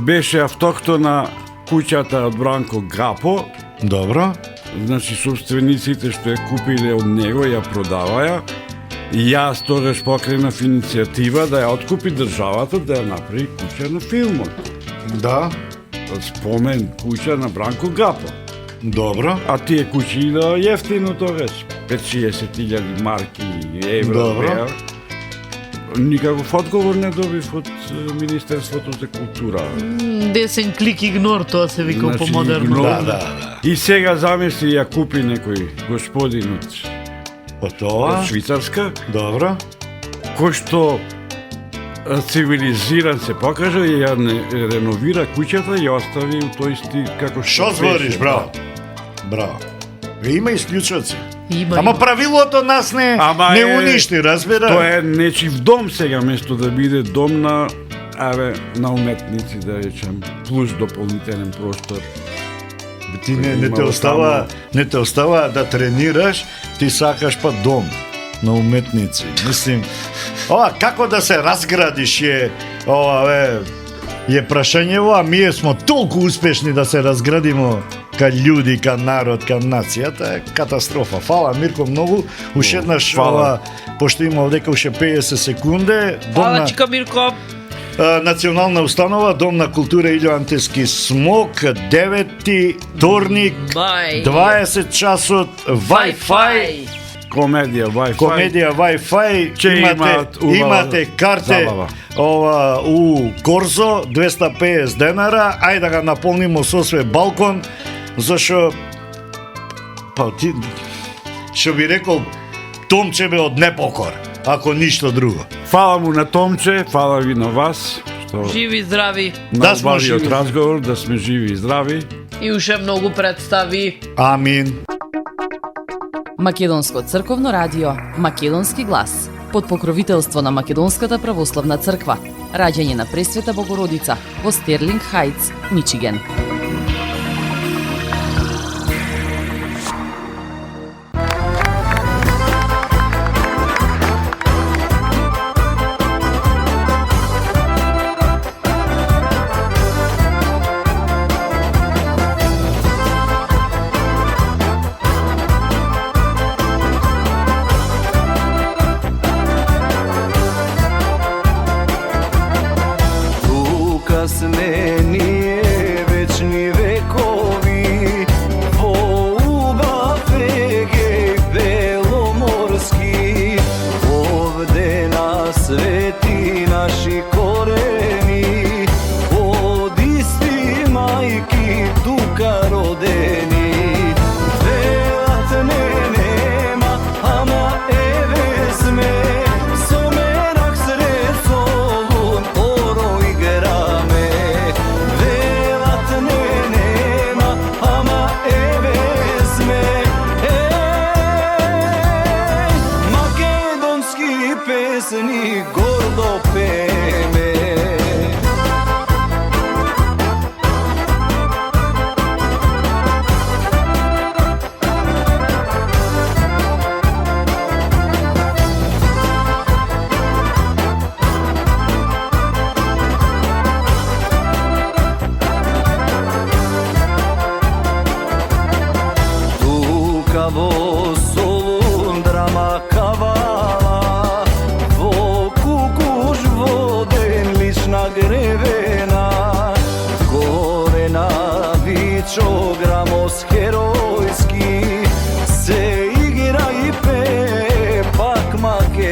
S9: беше автохтона куќата од Бранко Гапо.
S2: Добро.
S9: Значи, собствениците што ја купиле од него ја продаваја. И јас тогаш покренав иницијатива да ја откупи државата, да ја направи куќа на филмот.
S2: Да.
S9: Спомен куќа на Бранко Гапо.
S2: Добро.
S9: А тие куќи да јефтино тогаш, 5-60.000 марки и евро.
S2: Добро.
S9: Никаков одговор не добив од Министерството за култура.
S8: Десен клик игнор, тоа се вика
S9: Значи,
S8: помодерно.
S9: игнор.
S2: Да.
S9: И сега замисли ја купи некој господин
S2: Од тоа?
S9: од Швицарска,
S2: Добро.
S9: кој што цивилизиран се покажа и ја реновира куќата и ја остави у тој стил како
S2: Шо збориш, браво? Браво. Има исклучоци.
S8: Има.
S2: Ама правилото нас не уништи, разбира.
S9: Тоа е нечив дом сега, место да биде дом на на уметници, да речем, плюс дополнителен простор.
S2: Ти не те остава да тренираш, ти сакаш па дом на уметници. Мислим, како да се разградиш е прашањево, а ние смо толку успешни да се разградимо ка људи, ка народ, ка нацијата, е катастрофа. Фала, Мирко, многу. Уште еднаш, пошто има овдека уште 50 секунди.
S8: Фала, Чика Мирко.
S2: Национална установа, Дом на култура Илјо Антевски Смок, 9 вторник, 20 часот, Wi-Fi.
S9: Комедија
S2: Wi-Fi. Имате карте у Корзо, 250 денара. Ајде да ga наполнимо со све балкон, зашо ти што би рекол Томче бе од непокор, ако ништо друго.
S9: Фала му на Томче, фала ви на вас.
S8: Живи и здрави.
S2: Да сме
S9: живи. Разговор, да сме живи и здрави.
S8: И уште многу представи.
S2: Амин.
S1: Македонско црковно радио, Македонски глас, под покровителство на Македонската православна црква. Раѓање на Пресвета Богородица во Стерлинг Хајтс, Мичиген.
S6: Herojski se igra i pe pak Makedonija.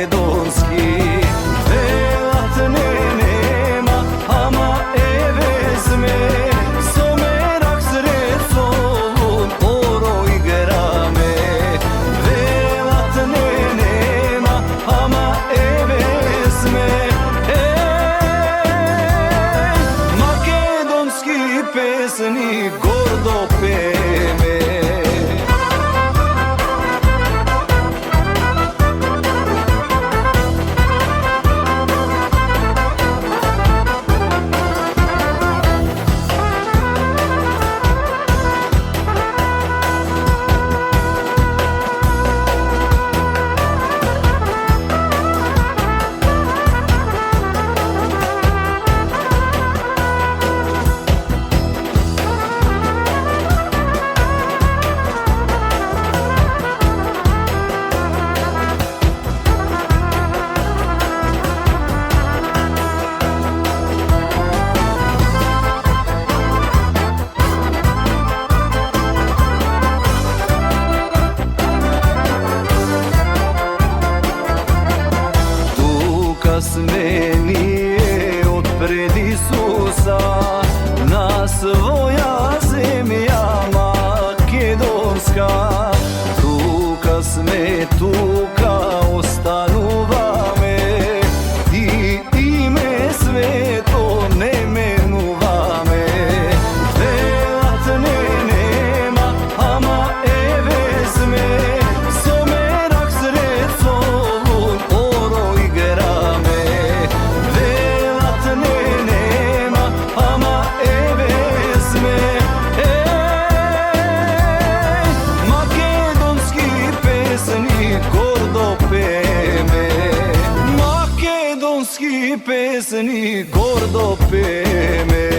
S5: pjesni gordo peme.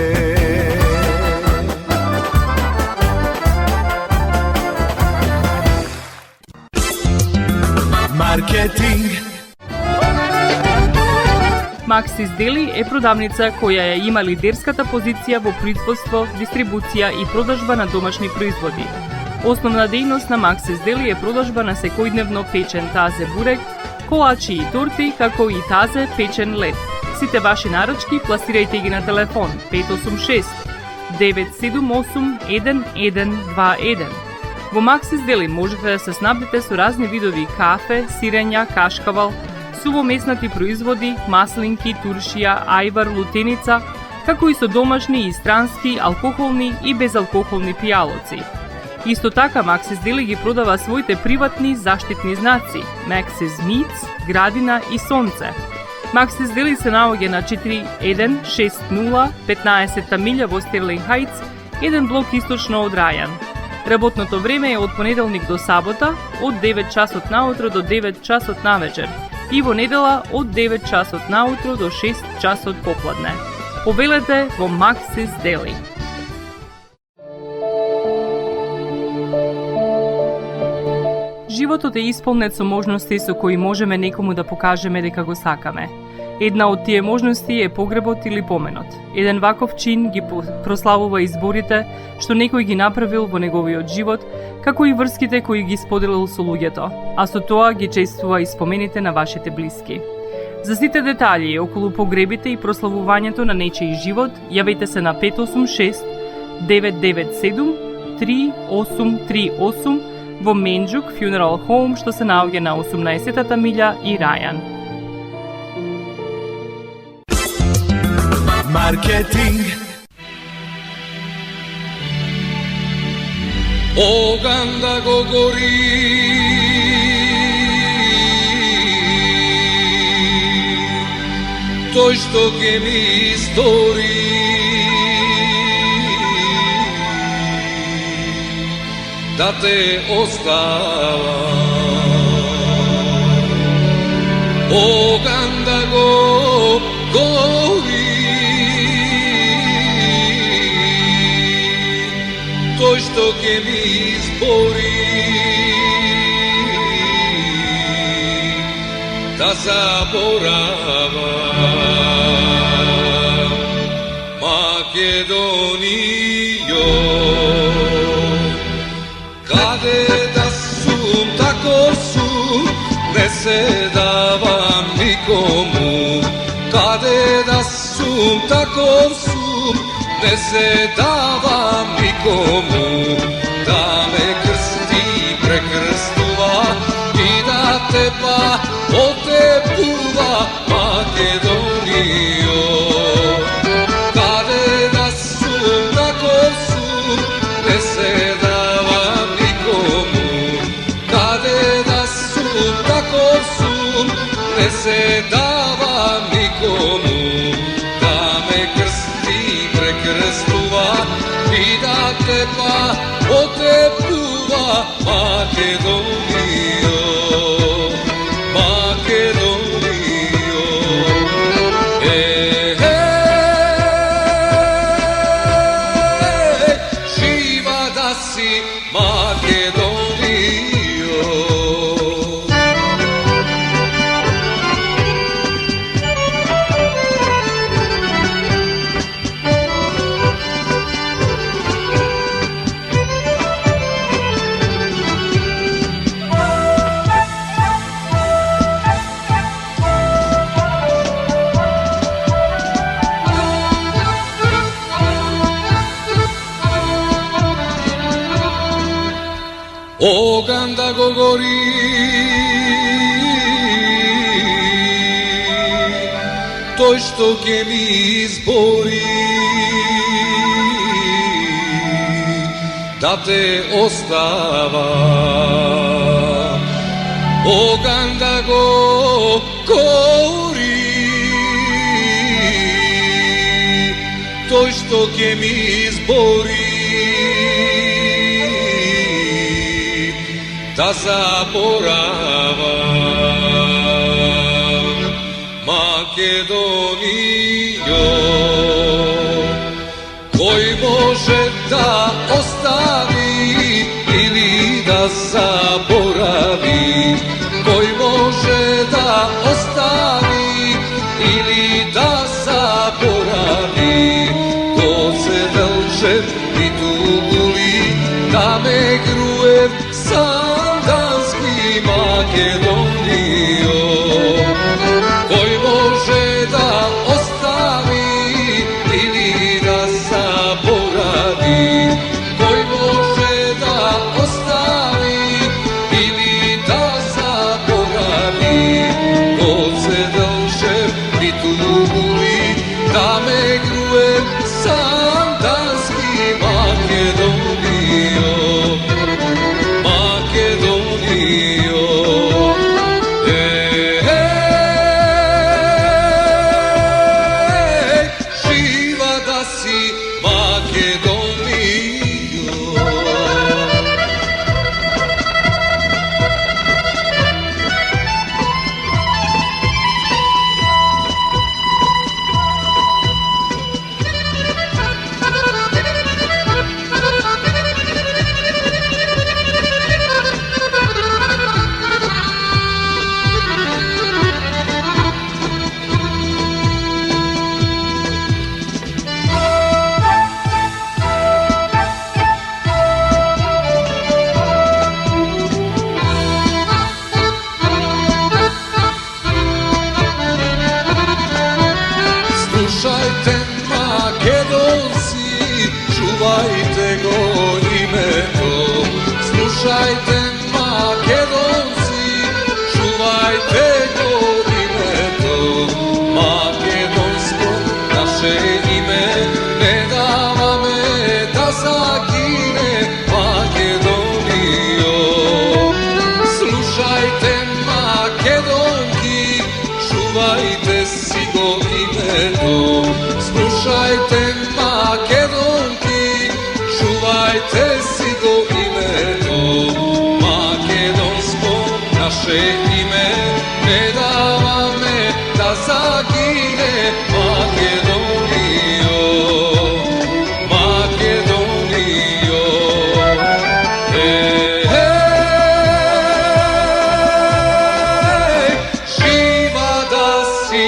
S5: Маркетинг.
S7: Максис Дели е продавница која ја има лидерската позиција во производство, дистрибуција и продажба на домашни производи. Основна дејност на Максис Дели е продажба на секојдневно печен тазе бурек, колачи и торти, како и тазе печен лед. Сите ваши наручки пласирајте ги на телефон 586 978 1121. Во Максис Дели можете да се снабдите со разни видови кафе, сирења, кашкавал, сувомеснати производи, маслинки, туршија, ајвар, лутеница, како и со домашни и странски, алкохолни и безалкохолни пијалоци. Исто така Максис Дели ги продава своите приватни заштитни знаци Максис Meats, Градина и Сонце. Максис Дели се наоѓа на 4160 15 милја во Стерлинг Хајтс, еден блок источно од Рајан. Работното време е од понеделник до сабота, од 9 часот наутро до 9 часот навечер и во недела од 9 часот наутро до 6 часот попладне. Повелете во Максис Дели. Животот е исполнет со можности со кои можеме некому да покажеме дека го сакаме. Една од тие можности е погребот или поменот. Еден ваков чин ги прославува изборите што некој ги направил во неговиот живот, како и врските кои ги споделил со луѓето, а со тоа ги чествува и спомените на вашите блиски. За сите детали околу погребите и прославувањето на нечиј живот, јавете се на 586 997 3838 во Менџук Funeral Home, што се наоѓа на 18-та милја и Рајан.
S5: Маркетинг.
S6: Оган да го гори, тој што ќе ми стори, да те остава. Оган да го гори, тој што ќе ми избори, да заборава. Македонијо, каде да сум, тако сум, не се давам никому. Каде да сум, тако сум, не се давам никому. Да ме крсти, прекрстува и да тепа отепува, Македонијо. Каде да сум, тако сум, не се давам никому. Каде да сум, тако сум, не се давам никому. Да ме крсти, прекрстува и да тепа отепува, Македонијо. Македонијо. Жива да си, Македонијо. Оган да го гори, тој што ќе ми избори, да те остава. Оган да го гори, тој што ќе ми избори, да заборавам. Makedonijo, koji može da ostavi ili da zaboravi, koji može da ostavi ili da zaboravi, ko se delče i tuguli, da me gruje sandanski Makedonijo, koji može da ostavi ili da zaboravi, koji može da ostavi ili da zaboravi, ko se delče i tuguli, da me gruje sandanski Makedonijo, Makedonijo. Živa da si Makedonijo. Slušajte Makedonci, čuvajte go imeto. Slušajte Makedonci, čuvajte go imeto. Makedonsko naše ime, ne dava me da zagine Makedonijo. Slušajte Makedonki, čuvajte si go imeto. Slušajte Makedonki, čuvajte si go imeto. Makedonsko naše ime, ne dava me da zagine Makedonijo, Makedonijo. Živa da si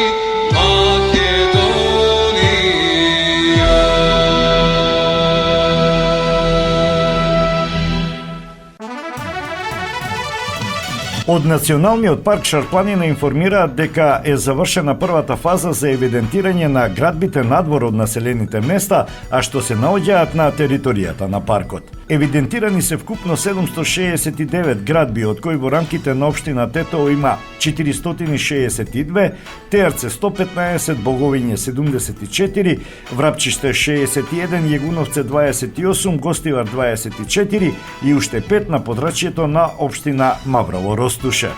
S2: Од Националниот парк Шарпланина информираат дека е завршена првата фаза за евидентирање на градбите надвор од населените места, а што се наоѓаат на територијата на паркот. Евидентирани се вкупно 769 градби, од кои во рамките на општина Тетово има 462, Теарце 115, Боговиње 74, Врапчиште 61, Јегуновце 28, Гостивар 24 и уште 5 на подрачјето на општина Маврово Ростуше.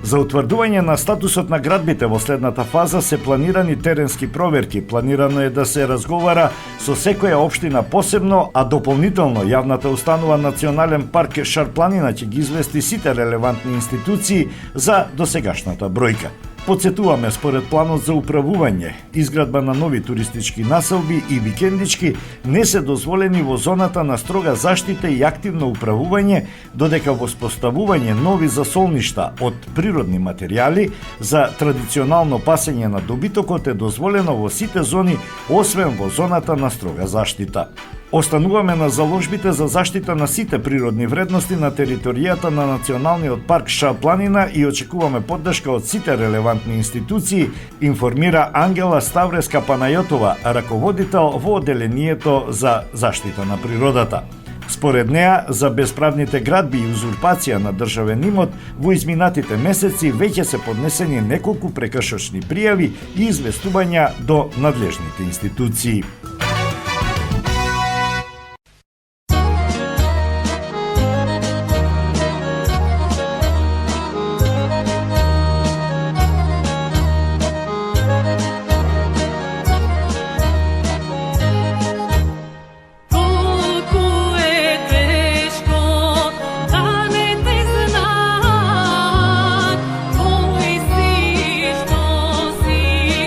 S2: За утврдување на статусот на градбите во следната фаза се планирани теренски проверки. Планирано е да се разговара со секоја општина посебно, а дополнително јавната установа Национален парк Шарпланина ќе ги извести сите релевантни институции за досегашната бројка. Подсетуваме, според планот за управување, изградба на нови туристички населби и викендички не се дозволени во зоната на строга заштита и активно управување, додека воспоставување нови засолништа од природни материјали за традиционално пасење на добитокот е дозволено во сите зони, освен во зоната на строга заштита. Остануваме на заложбите за заштита на сите природни вредности на територијата на Националниот парк Шарпланина и очекуваме поддршка од сите релевантни институции, информира Ангела Ставреска Панајотова, раководител во Оделението за заштита на природата. Според неа, за бесправните градби и узурпација на државен имот, во изминатите месеци веќе се поднесени неколку прекршочни пријави и известувања до надлежните институции.
S10: Си, што си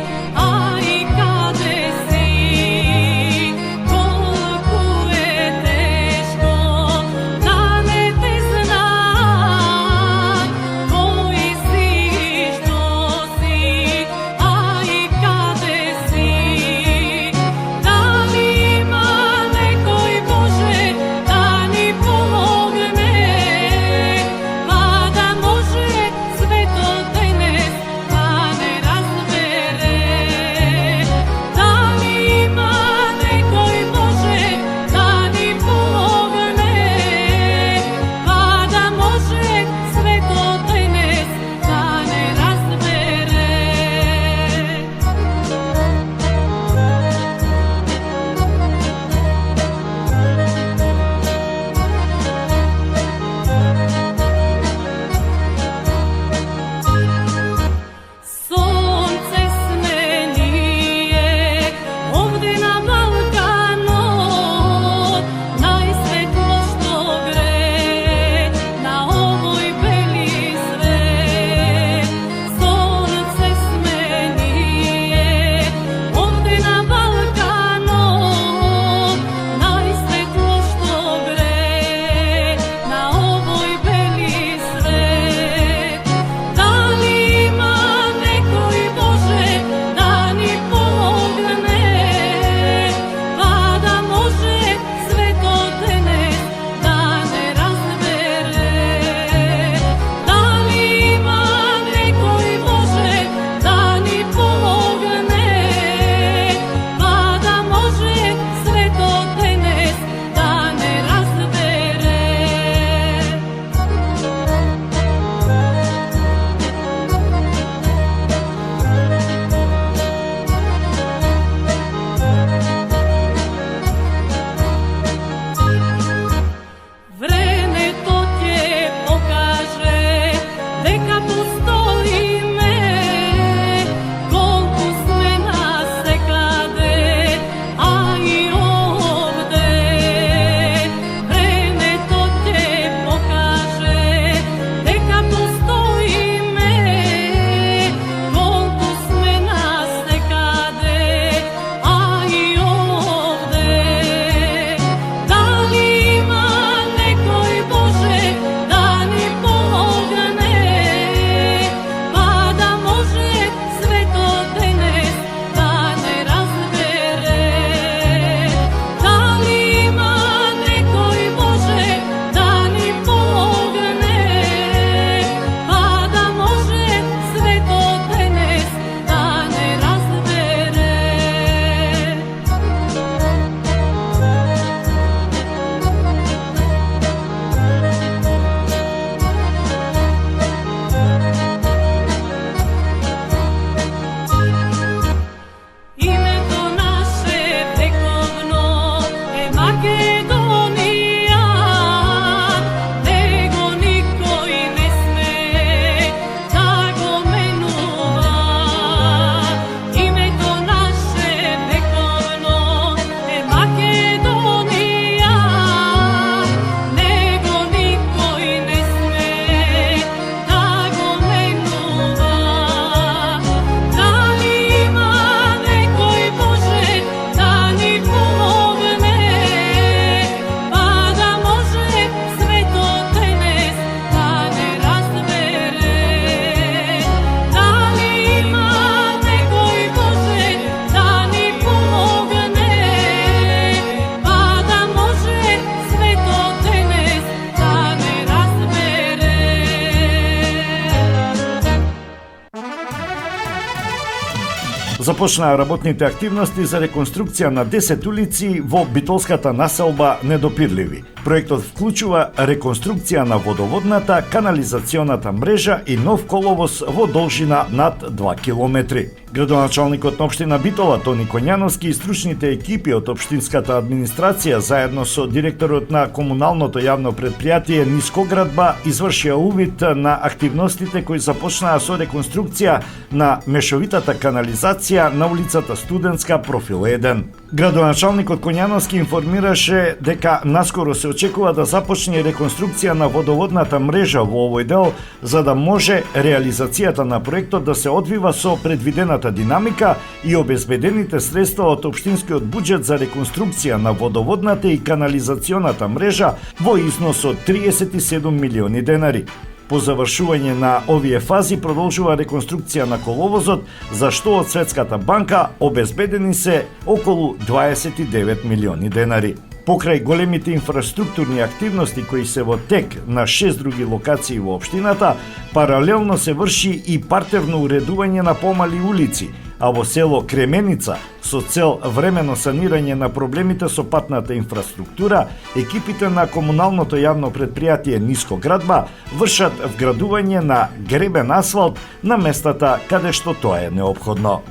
S2: Започнаа работните активности за реконструкција на 10 улици во битолската населба Недопирливи. Проектот вклучува реконструкција на водоводната, канализационата мрежа и нов коловоз во должина над 2 километри. Градоначалникот на општина Битола Тони Коњановски и стручните екипи од општинската администрација заедно со директорот на комуналното јавно предпријатие Нискоградба извршија увид на активностите кои започнаа со реконструкција на мешовитата канализација на улицата Студентска профил 1. Градоначалникот Коњановски информираше дека наскоро се очекува да започне реконструкција на водоводната мрежа во овој дел, за да може реализацијата на проектот да се одвива со предвидената динамика и обезбедените средства од општинскиот буџет за реконструкција на водоводната и канализационата мрежа во износ од 37 милиони денари. По завршување на овие фази продолжува реконструкција на коловозот, за што од Светската банка обезбедени се околу 29 милиони денари. Покрај големите инфраструктурни активности кои се во тек на 6 други локации во општината, паралелно се врши и партерно уредување на помали улици, а во село Кременица, со цел времено санирање на проблемите со патната инфраструктура, екипите на комуналното јавно предпријатие Нискоградба вршат вградување на гребен асфалт на местата каде што тоа е неопходно.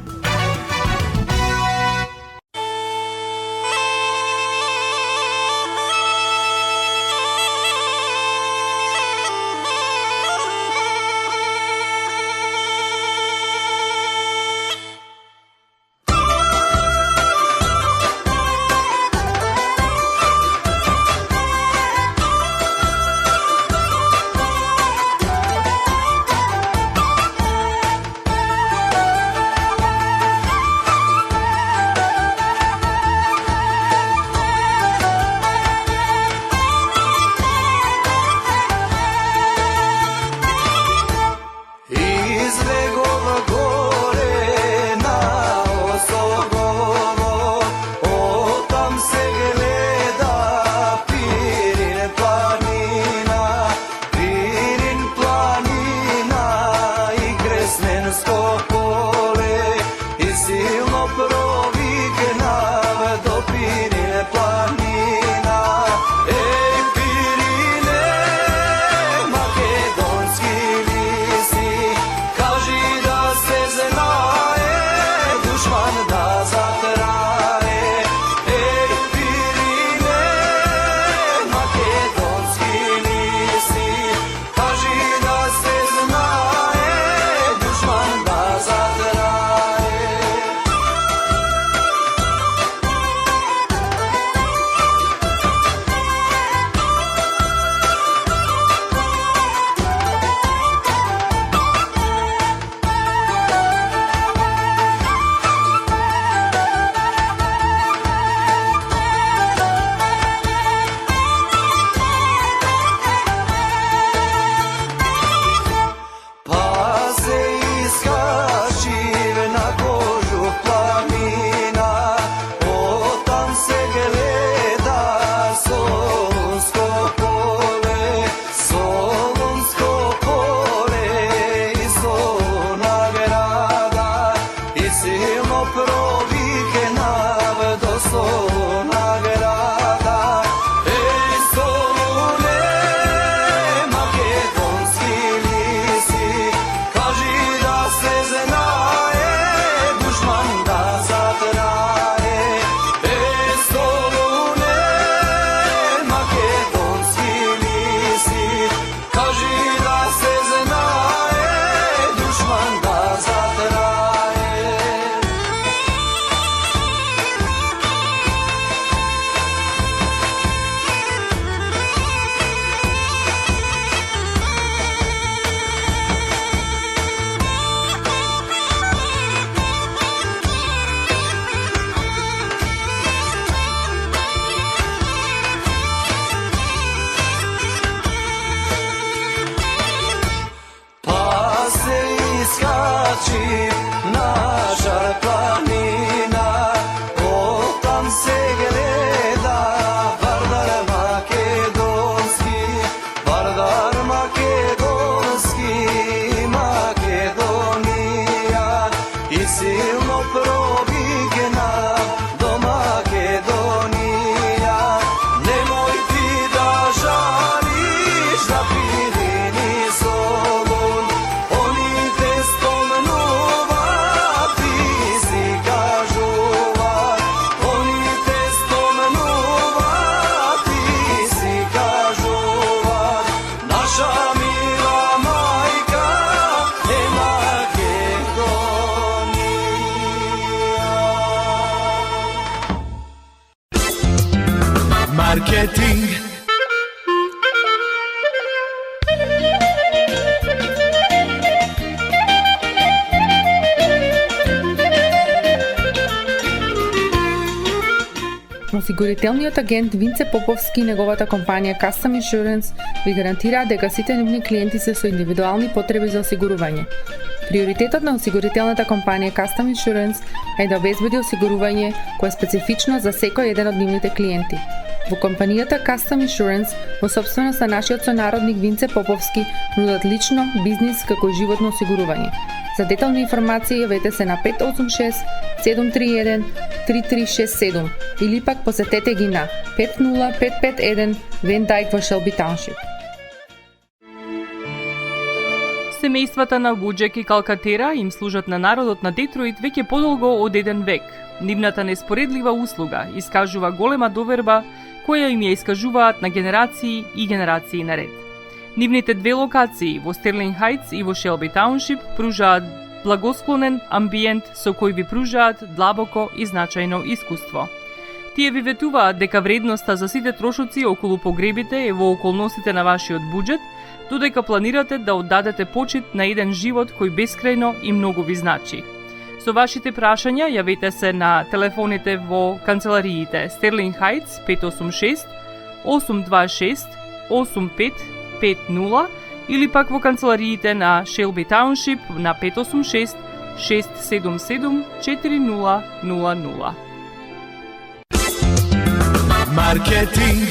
S5: Маркетинг.
S10: Осигурителниот агент Винце Поповски и неговата компанија Custom Insurance ви гарантираат дека сите нивни клиенти се со индивидуални потреби за осигурување. Приоритетот на осигурителната компанија Custom Insurance е да обезбеди осигурување кое е специфично за секој еден од нивните клиенти. Во компанијата Custom Insurance, во собственост на нашиот сонародник Винце Поповски, нудат лично, бизнис како и животно осигурување. За детални информации јавете се на 586 731 3367 или пак посетете ги на 50551 Вен Дайк во Шелби Тауншип.
S7: Семејствата на Вуџек и Калкатера им служат на народот на Детройт веќе подолго од еден век. Нивната неспоредлива услуга искажува голема доверба која им ја искажуваат на генерации и генерации наред. Нивните две локации во Стерлинг Хајтс и во Шелби Тауншип пружаат благосклонен амбиент со кој ви пружаат длабоко и значајно искуство. Тие ви ветуваат дека вредноста за сите трошоци околу погребите е во околностите на вашиот буџет, додека планирате да оддадете почит на еден живот кој бескрајно и многу ви значи. Со вашите прашања јавете се на телефоните во канцелариите Стерлинг Хајтс 586 826 8550 или пак во канцелариите на Шелби Тауншип на 586 677 4000.
S5: Маркетинг.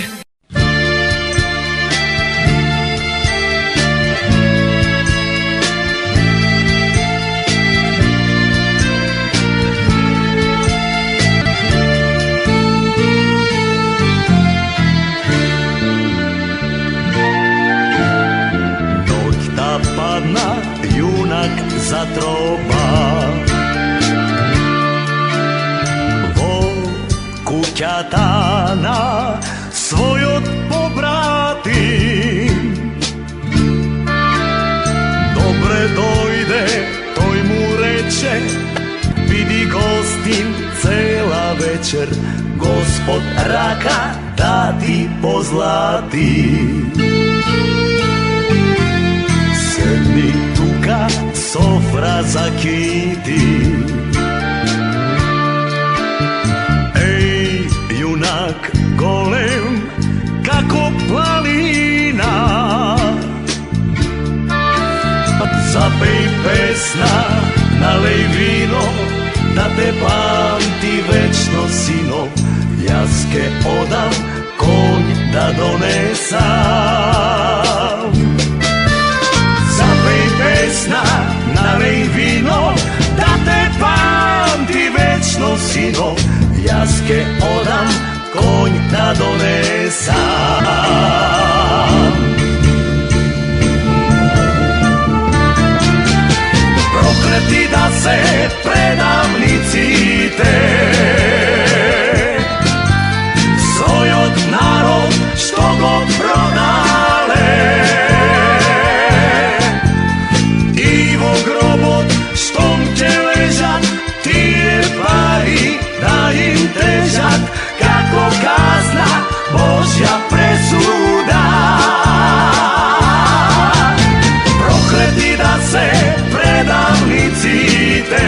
S3: Падна јунак затроба во куќата на својот побратим. Добре дојде, тој му рече, види гостин цела вечер, Господ рака да ти позлати. Седни тука, софра закити. Еј, јунак голем, како планина, запеј песна, налеј вино, да те памти вечно, сино. Јас ке одам, конј да донесам. Запеј песна, налеј вино, да те памти вечно, сино. Јас ке одам, конј да донесам. Проклети да се предавниците, својот народ што го продале. Штом ќе лежат тие пари, да им тежат како казна Божја пресуда. Проклети да се предавниците,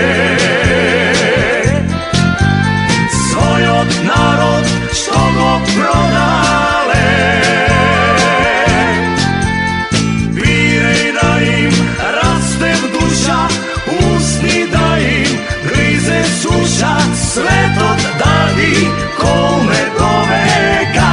S3: својот народ што го продале. Биреј да им расте в душа, усни да им гризе суша, светот да ги колне до века.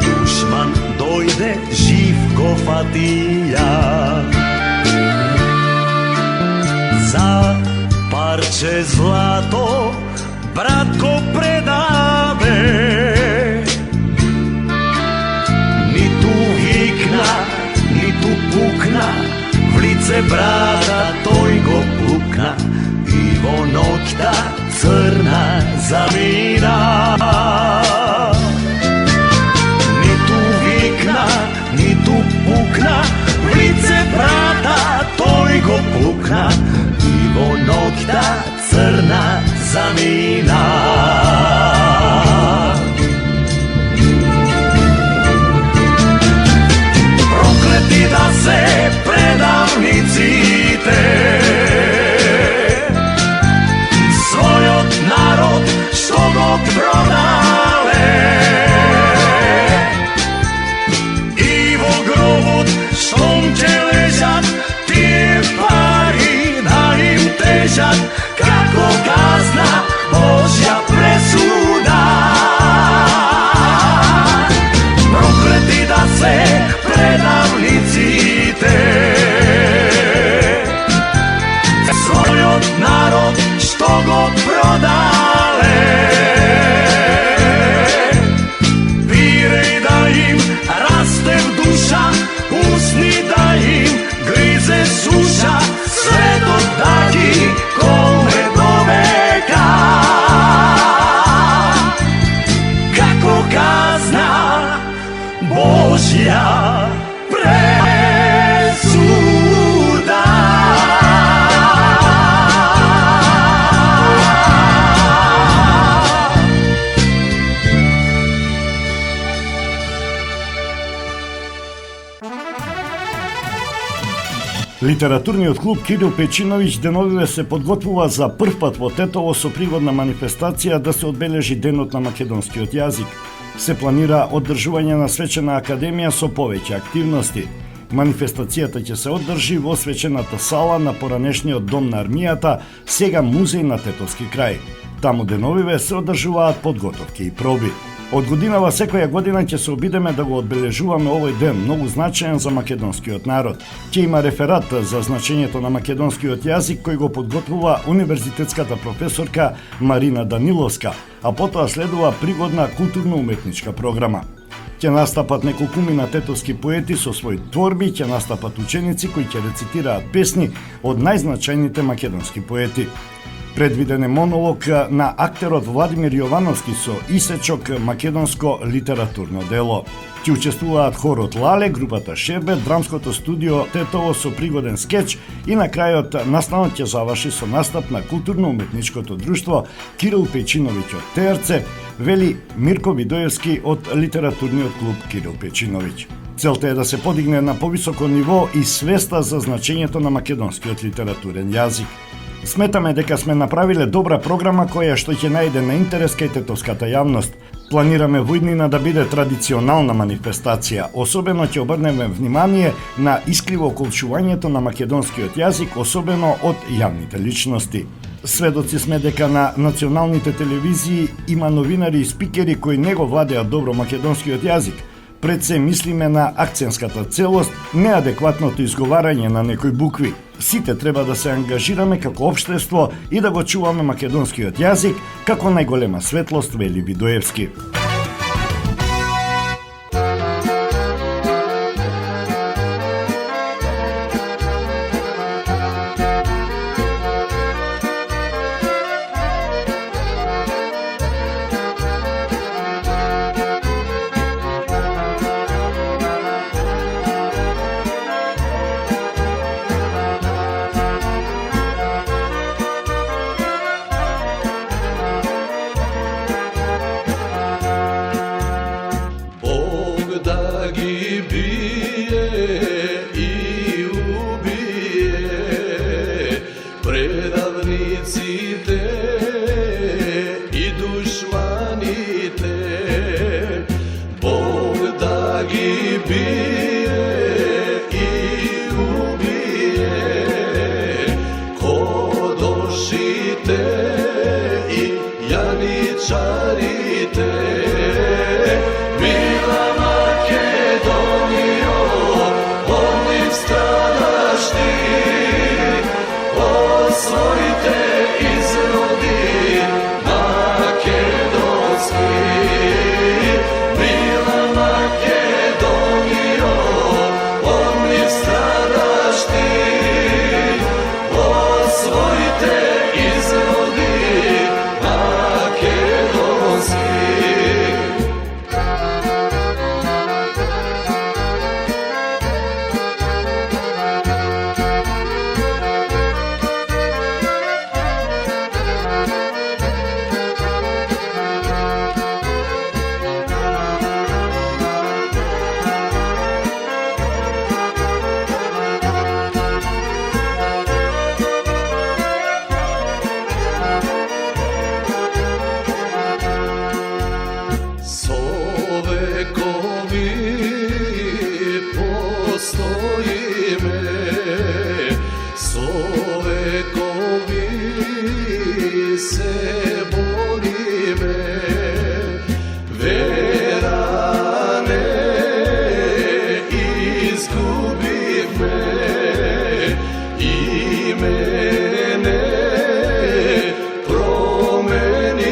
S3: Душман дојде, жив го фатија, за парче злато брат го предаве. Ниту викна, ниту пукна, в лице брата тој го пукна. И во ноќта crna zamina. Ni tu vikna, ni tu pukna, lice brata toj go pukna, ivo nokta crna zamina. Prokleti da se predavnicite svoj narod što god prodale, Ivo Grobut štom će ležat, tije pari da im težat, kako kazna Božja presuda. Prokleti da se predavnicite svoj narod što god prodale, pirej da im raste duša, usni da im grize suša, sve do taki kome do veka, kako kazna Božja presuda.
S2: Литературниот клуб Кирил Печиновиќ деновиве се подготвува за прв пат во Тетово со пригодна манифестација да се одбележи Денот на македонскиот јазик. Се планира одржување на свечена академија со повеќе активности. Манифестацијата ќе се одржи во свечената сала на поранешниот дом на армијата, сега музеј на Тетовски крај. Таму деновиве се одржуваат подготовки и проби. Од годинава секоја година ќе се обидеме да го одбележуваме овој ден, многу значаен за македонскиот народ. Ќе има реферат за значењето на македонскиот јазик кој го подготвува универзитетската професорка Марина Даниловска, а потоа следува пригодна културно-уметничка програма. Ќе настапат неколкумина тетовски поети со своји творби, ќе настапат ученици кои ќе рецитираат песни од најзначајните македонски поети. Предвиден е монолог на актерот Владимир Јовановски со исечок македонско литературно дело. Ќе учествуваат хорот Лале, групата Шербет, драмското студио Тетово со пригоден скеч и на крајот настанот ќе заврши со настап на културно-уметничкото друштво Кирил Печиновиќ од ТРЦ, вели Мирко Видоевски од литературниот клуб Кирил Печиновиќ. Целта е да се подигне на повисоко ниво и свеста за значењето на македонскиот литературен јазик. Сметаме дека сме направиле добра програма која што ќе најде на интерес кај тетовската јавност. Планираме во иднина да биде традиционална манифестација, особено ќе обрнеме внимание на искриво околчувањето на македонскиот јазик, особено од јавните личности. Сведоци сме дека на националните телевизии има новинари и спикери кои не го владеат добро македонскиот јазик. Пред се мислиме на акцентската целост, неадекватното изговарање на некои букви. Сите треба да се ангажираме како општество и да го чуваме македонскиот јазик како најголема светлост, вели Видоевски.
S3: Osvojite, izrodi се бориме, вера не изгубивме, и мене променивме.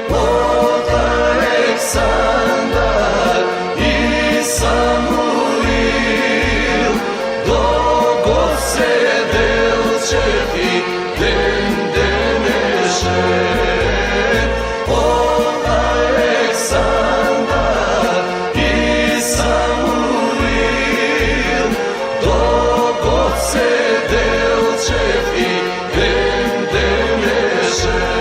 S3: Од Александар и Самуил до Госе делчеви ден денешен. Од Александар и Самуил до Госе делчеви ден денешен.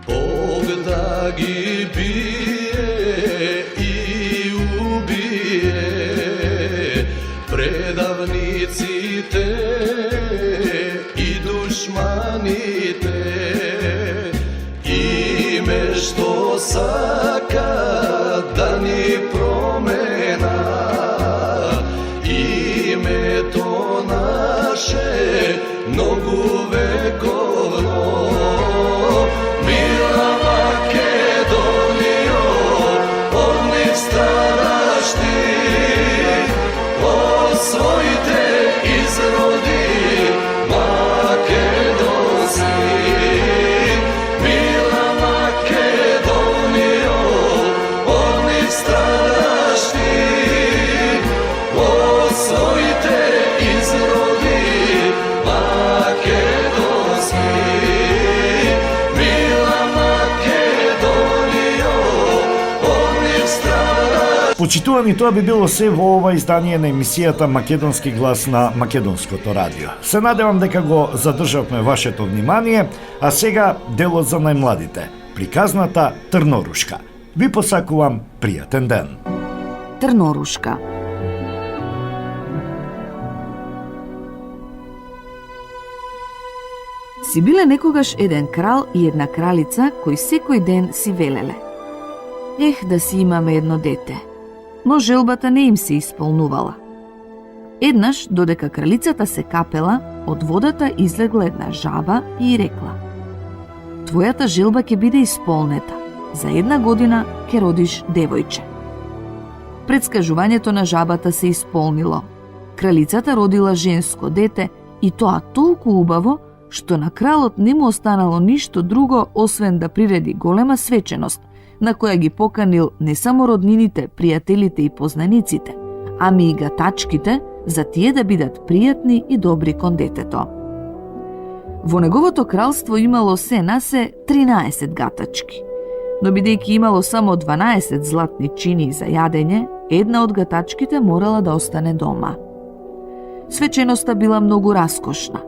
S3: Бог да ги бие и убие предавниците и душманите, име што сака да ни промена, името наше многу вековно. Мила Македонијо, од нив страдаш ти, о своите изроди македонски. Мила Македонијо, од нив страдаш ти, о своите изроди македонски. Мила Македонијо, од нив страдаш.
S2: Почитувани, тоа би било се во ова издание на емисијата Македонски глас на Македонското радио. Се надевам дека го задржавме вашето внимание, а сега делот за најмладите, приказната Трнорушка. Ви посакувам пријатен ден.
S11: Трнорушка. Си биле некогаш еден крал и една кралица кои секој ден си велеле: ех, да си имаме едно дете. Но желбата не им се исполнувала. Еднаш, додека кралицата се капела, од водата излегла една жаба и рекла: твојата желба ќе биде исполнета. За 1 година ќе родиш девојче. Предскажувањето на жабата се исполнило. Кралицата родила женско дете и тоа толку убаво, што на кралот не му останало ништо друго освен да приреди голема свеченост, на која ги поканил не само роднините, пријателите и познаниците, ами и гатачките, за тие да бидат пријатни и добри кон детето. Во неговото кралство имало се на се 13 гатачки, но бидејќи имало само 12 златни чини за јадење, една од гатачките морала да остане дома. Свеченоста била многу раскошна,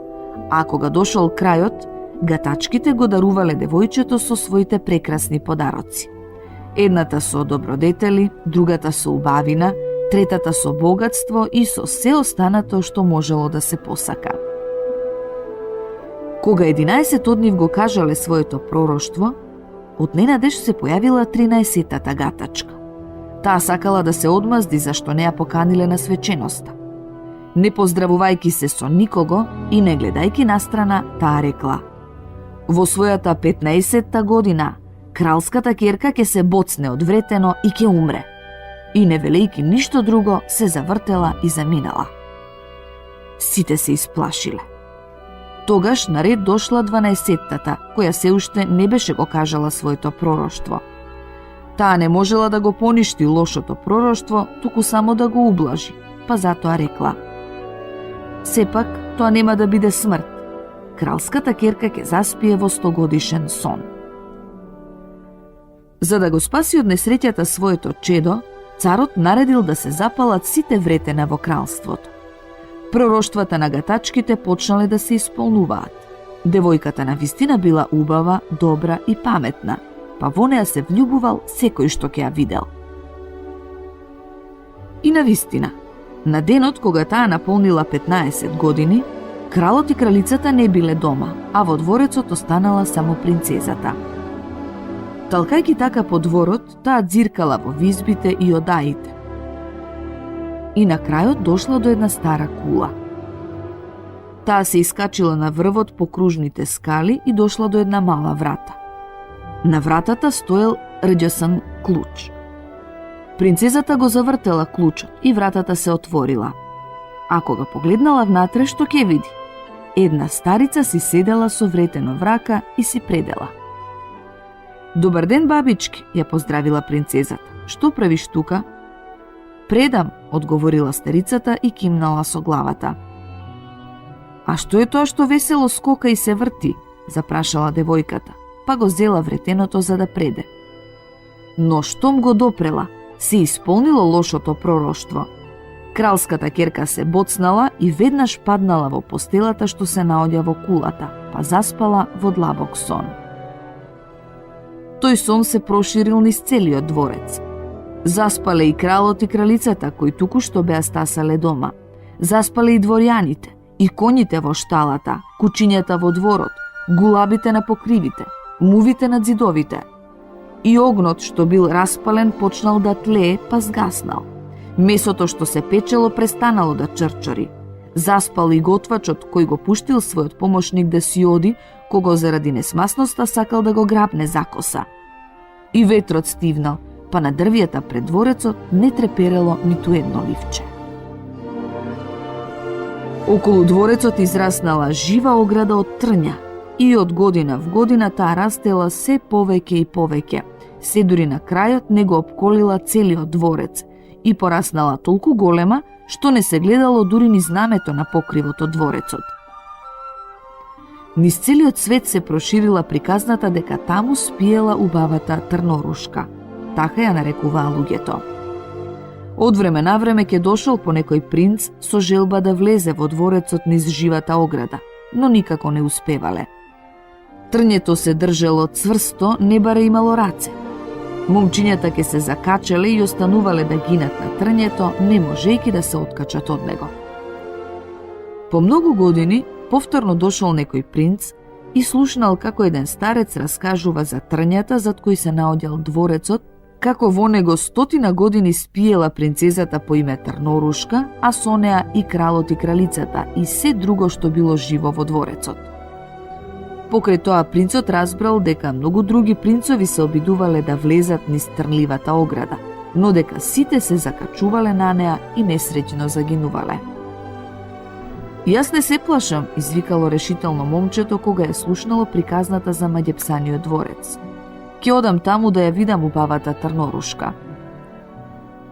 S11: а кога дошол крајот, гатачките го дарувале девојчето со своите прекрасни подароци. Едната со добродетели, другата со убавина, третата со богатство и со се останато што можело да се посака. Кога 11 од нив го кажале своето пророштво, одненадеж се појавила 13-тата гатачка. Таа сакала да се одмазди зашто не ја поканиле на свеченоста. Не поздравувајќи се со никого и не гледајќи настрана, таа рекла: во својата 15-та година кралската ќерка ќе се боцне од вретено и ќе умре. И не велејќи ништо друго, се завртела и заминала. Сите се исплашиле. Тогаш наред дошла 12-тата, која се уште не беше го кажала своето пророштво. Таа не можела да го поништи лошото пророштво, туку само да го ублажи, па затоа рекла: сепак, тоа нема да биде смрт. Кралската ќерка ќе заспие во 100-годишен сон. За да го спаси од несреќата своето чедо, царот наредил да се запалат сите вретена во кралството. Пророштвата на гатачките почнале да се исполнуваат. Девојката на вистина била убава, добра и паметна, па во неа се влюбувал секој што ќе ја видел. И на вистина, на денот кога таа наполнила 15 години, кралот и кралицата не биле дома, а во дворецот останала само принцезата. Талкајки така по дворот, таа дзиркала во визбите и одаите. И на крајот дошла до една стара кула. Таа се искачила на врвот по кружните скали и дошла до една мала врата. На вратата стоел рѓосан клуч. Принцезата го завртела клучот и вратата се отворила. А кога погледнала внатре, што ќе види? Една старица си седела со вретено врака и си предела. Добар ден, бабички, ја поздравила принцезата. Што правиш тука? Предам, одговорила старицата и кимнала со главата. А што е тоа што весело скока и се врти? Запрашала девојката, па го зела вретеното за да преде. Но штом го допрела, се исполнило лошото пророштво. Кралската керка се боцнала и веднаш паднала во постелата што се наоѓа во кулата, па заспала во длабок сон. Тој сон се проширил низ целиот дворец. Заспале и кралот и кралицата кои току-што беа стасале дома. Заспале и дворјаните, и коњите во шталата, кучињата во дворот, гулабите на покривите, мувите на ѕидовите. И огнот што бил распален почнал да тлее, па згаснал. Месото што се печело престанало да чрчори. Заспал и готвачот кој го пуштил својот помошник да си оди, кого заради несмасноста сакал да го грабне за коса. И ветрот стивнал, па на дрвијата пред дворецот не треперело ниту едно ливче. Околу дворецот израснала жива ограда од трња и од година в година таа растела се повеќе и повеќе, се дури на крајот не го опколила целиот дворец и пораснала толку голема што не се гледало дури ни знамето на покривот од дворецот. Низ целиот свет се проширила приказната дека таму спиела убавата Трнорушка. Така ја нарекуваа луѓето. Од време на време ќе дошол по некој принц со желба да влезе во дворецот низ живата ограда, но никако не успевале. Трњето се држело цврсто, не баре имало раце. Момчињата ќе се закачале и останувале да гинат на трњето, не можејќи да се откачат од него. По многу години повторно дошол некој принц и слушнал како еден старец раскажува за трњата зад кои се наоѓал дворецот, како во него 100 години спиела принцезата по име Трнорушка, а со неа и кралот и кралицата и се друго што било живо во дворецот. Покрај тоа принцот разбрал дека многу други принцови се обидувале да влезат низ трнливата ограда, но дека сите се закачувале на неа и несреќно загинувале. Јас не се плашам, извикало решително момчето кога е слушнало приказната за Маѓепсаниот дворец. Ке одам таму да ја видам убавата Трнорушка.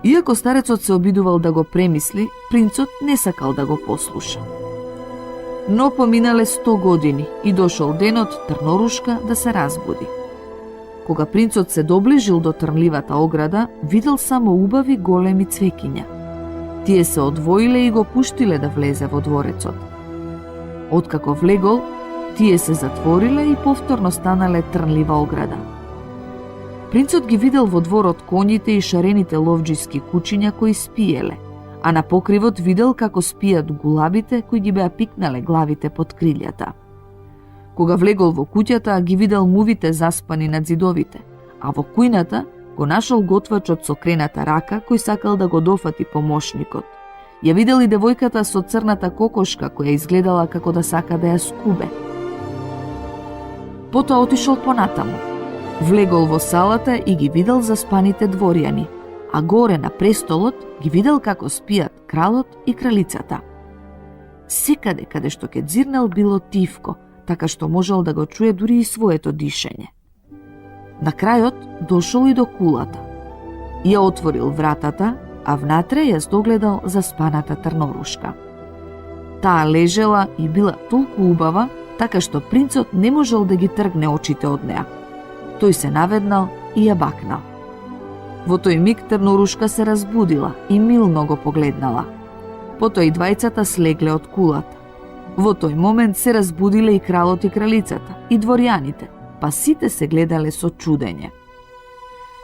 S11: Иако старецот се обидувал да го премисли, принцот не сакал да го послуша. Но поминале 100 години и дошол денот Трнорушка да се разбуди. Кога принцот се доближил до трнливата ограда, видел само убави големи цвекиња. Тие се одвоиле и го пуштиле да влезе во дворецот. Откако влегол, тие се затвориле и повторно станале трнлива ограда. Принцот ги видел во дворот коњите и шарените ловџиски кучиња кои спиеле, а на покривот видел како спијат гулабите кои ги беа пикнале главите под крилјата. Кога влегол во куќата, ги видел мувите заспани над ѕидовите, а во кујната го нашол готвачот со крената рака кој сакал да го дофати помошникот. Ја видел и девојката со црната кокошка која изгледала како да сака да ја скубе. Потоа отишол понатаму. Влегол во салата и ги видел заспаните дворјани, а горе на престолот ги видел како спијат кралот и кралицата. Секаде каде што ке дзирнал било тивко, така што можел да го чуе дури и своето дишење. На крајот дошол и до кулата. Ја отворил вратата, а внатре ја здогледал заспаната Трнорушка. Таа лежела и била толку убава, така што принцот не можел да ги тргне очите од неа. Тој се наведнал и ја бакнал. Во тој миг Трнорушка се разбудила и милно го погледнала. Потоа и двајцата слегле од кулата. Во тој момент се разбудиле и кралот и кралицата, и дворјаните, па сите се гледале со чудење.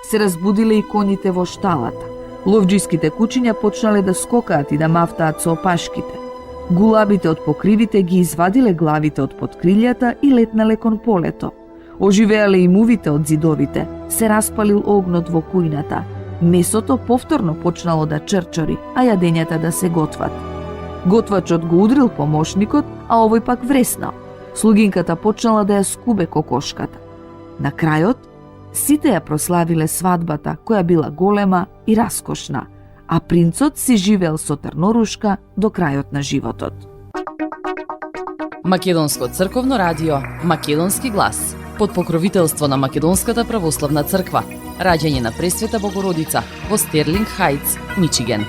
S11: Се разбудиле и коњите во шталата. Ловџиските кучиња почнале да скокаат и да мафтаат со опашките. Гулабите од покривите ги извадиле главите од подкрилјата и летнале кон полето. Оживеале и мувите од зидовите, се распалил огнот во кујната. Месото повторно почнало да чрчори, а јадењата да се готват. Готвачот го удрил помошникот, а овој пак вреснал. Слугинката почнала да ја скубе кокошката. На крајот, сите ја прославиле свадбата, која била голема и раскошна, а принцот си живеел со Трнорушка до крајот на животот.
S1: Македонско црковно радио, Македонски глас, под покровителство на Македонската православна црква, раѓање на Пресвета Богородица во Стерлинг Хајтс, Мичиген.